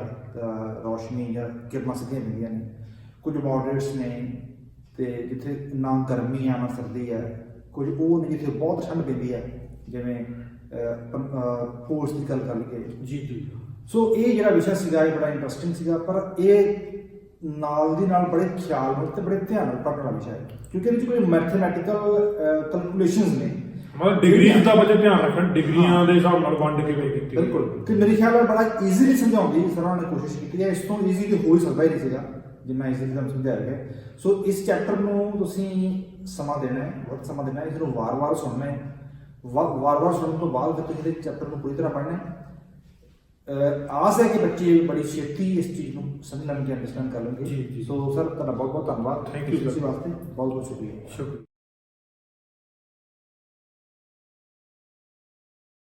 ਰੋਸ਼ਨੀ ਜਾਂ ਕਿਰਨਾਂ ਸਿੱਧੀਆਂ ਪੈਂਦੀਆਂ ਨੇ। ਕੁਝ ਮੋਡਰੇਟਸ ਨੇ ਤੇ ਜਿੱਥੇ ਨਾ ਗਰਮੀ ਆ ਨਾ ਸਰਦੀ ਹੈ। ਕੁਝ ਉਹ ਨੇ ਜਿੱਥੇ ਬਹੁਤ ਠੰਡ ਪੈਂਦੀ ਹੈ, ਜਿਵੇਂ ਪੋਲਸ ਦੀ ਗੱਲ ਕਰ ਲਈਏ। ਜੀ ਜੀ। ਸੋ ਇਹ ਜਿਹੜਾ ਵਿਸ਼ਾ ਸੀਗਾ ਇਹ ਬੜਾ ਇੰਟਰਸਟਿੰਗ ਸੀਗਾ, ਪਰ ਇਹ ਨਾਲ ਦੀ ਨਾਲ ਬੜੇ ਖਿਆਲ ਨਾਲ ਤੇ ਬੜੇ ਧਿਆਨ ਨਾਲ ਪੜ੍ਹਨ ਵਾਲਾ ਵਿਸ਼ਾ ਹੈ, ਕਿਉਂਕਿ ਇਹਦੇ ਵਿੱਚ ਕੋਈ ਮੈਥਮੈਟੀਕਲ ਕੈਲਕੂਲੇਸ਼ਨਸ ਨੇ। ਮਤਲਬ ਡਿਗਰੀਜ਼ ਦਾ ਬੱਚੇ ਧਿਆਨ ਰੱਖਣ, ਡਿਗਰੀਆਂ ਦੇ ਹਿਸਾਬ ਨਾਲ ਵੰਡ ਕਿਵੇਂ ਕੀਤੀ। ਬਿਲਕੁਲ, ਕਿ ਮੇਰੇ ਖਿਆਲ ਨਾਲ ਬੜਾ ਈਜ਼ੀਲੀ ਸਮਝਾਉਣ ਦੀ ਸਰਾਂ ਨੇ ਕੋਸ਼ਿਸ਼ ਕੀਤੀ ਹੈ। ਇਸ ਤੋਂ ਈਜ਼ੀ ਤੇ ਹੋ ਹੀ ਸਕਦਾ ਹੀ ਨਹੀਂ ਸੀਗਾ ਜਿੰਨਾ ਈਜ਼ੀਲੀ ਤੁਹਾਨੂੰ ਸਮਝਾਇਆ ਗਿਆ। ਸੋ ਇਸ ਚੈਪਟਰ ਨੂੰ ਤੁਸੀਂ ਸਮਾਂ ਦੇਣਾ ਹੈ, ਬਹੁਤ ਸਮਾਂ ਦੇਣਾ ਹੈ, ਇਸ ਨੂੰ ਵਾਰ-ਵਾਰ ਸੁਣਨਾ ਹੈ। ਵਾਰ-ਵਾਰ ਸੁਣਨ ਤੋਂ ਬਾਅਦ ਫਿਰ ਤੁਸੀਂ ਚੈਪਟਰ ਨੂੰ ਪੂਰੀ ਤਰ੍ਹਾਂ ਪੜ੍ਹਨਾ ਹੈ। ਆਸ ਹੈ ਕਿ ਬੱਚੇ ਬੜੀ ਛੇਤੀ ਇਸ ਚੀਜ਼ ਨੂੰ ਸਮਝ ਲੈਣਗੇ, ਅੰਡਰਸਟੈਂਡ ਕਰ ਲੈਣਗੇ। ਸੋ ਸਰ ਤੁਹਾਡਾ ਬਹੁਤ ਬਹੁਤ ਧੰਨਵਾਦ। ਥੈਂਕ ਯੂ ਇਸ ਵਾਸਤੇ ਬਹੁਤ ਬਹੁਤ ਸ਼ੁਕਰੀਆ। ਸ਼ੁਕਰੀਆ।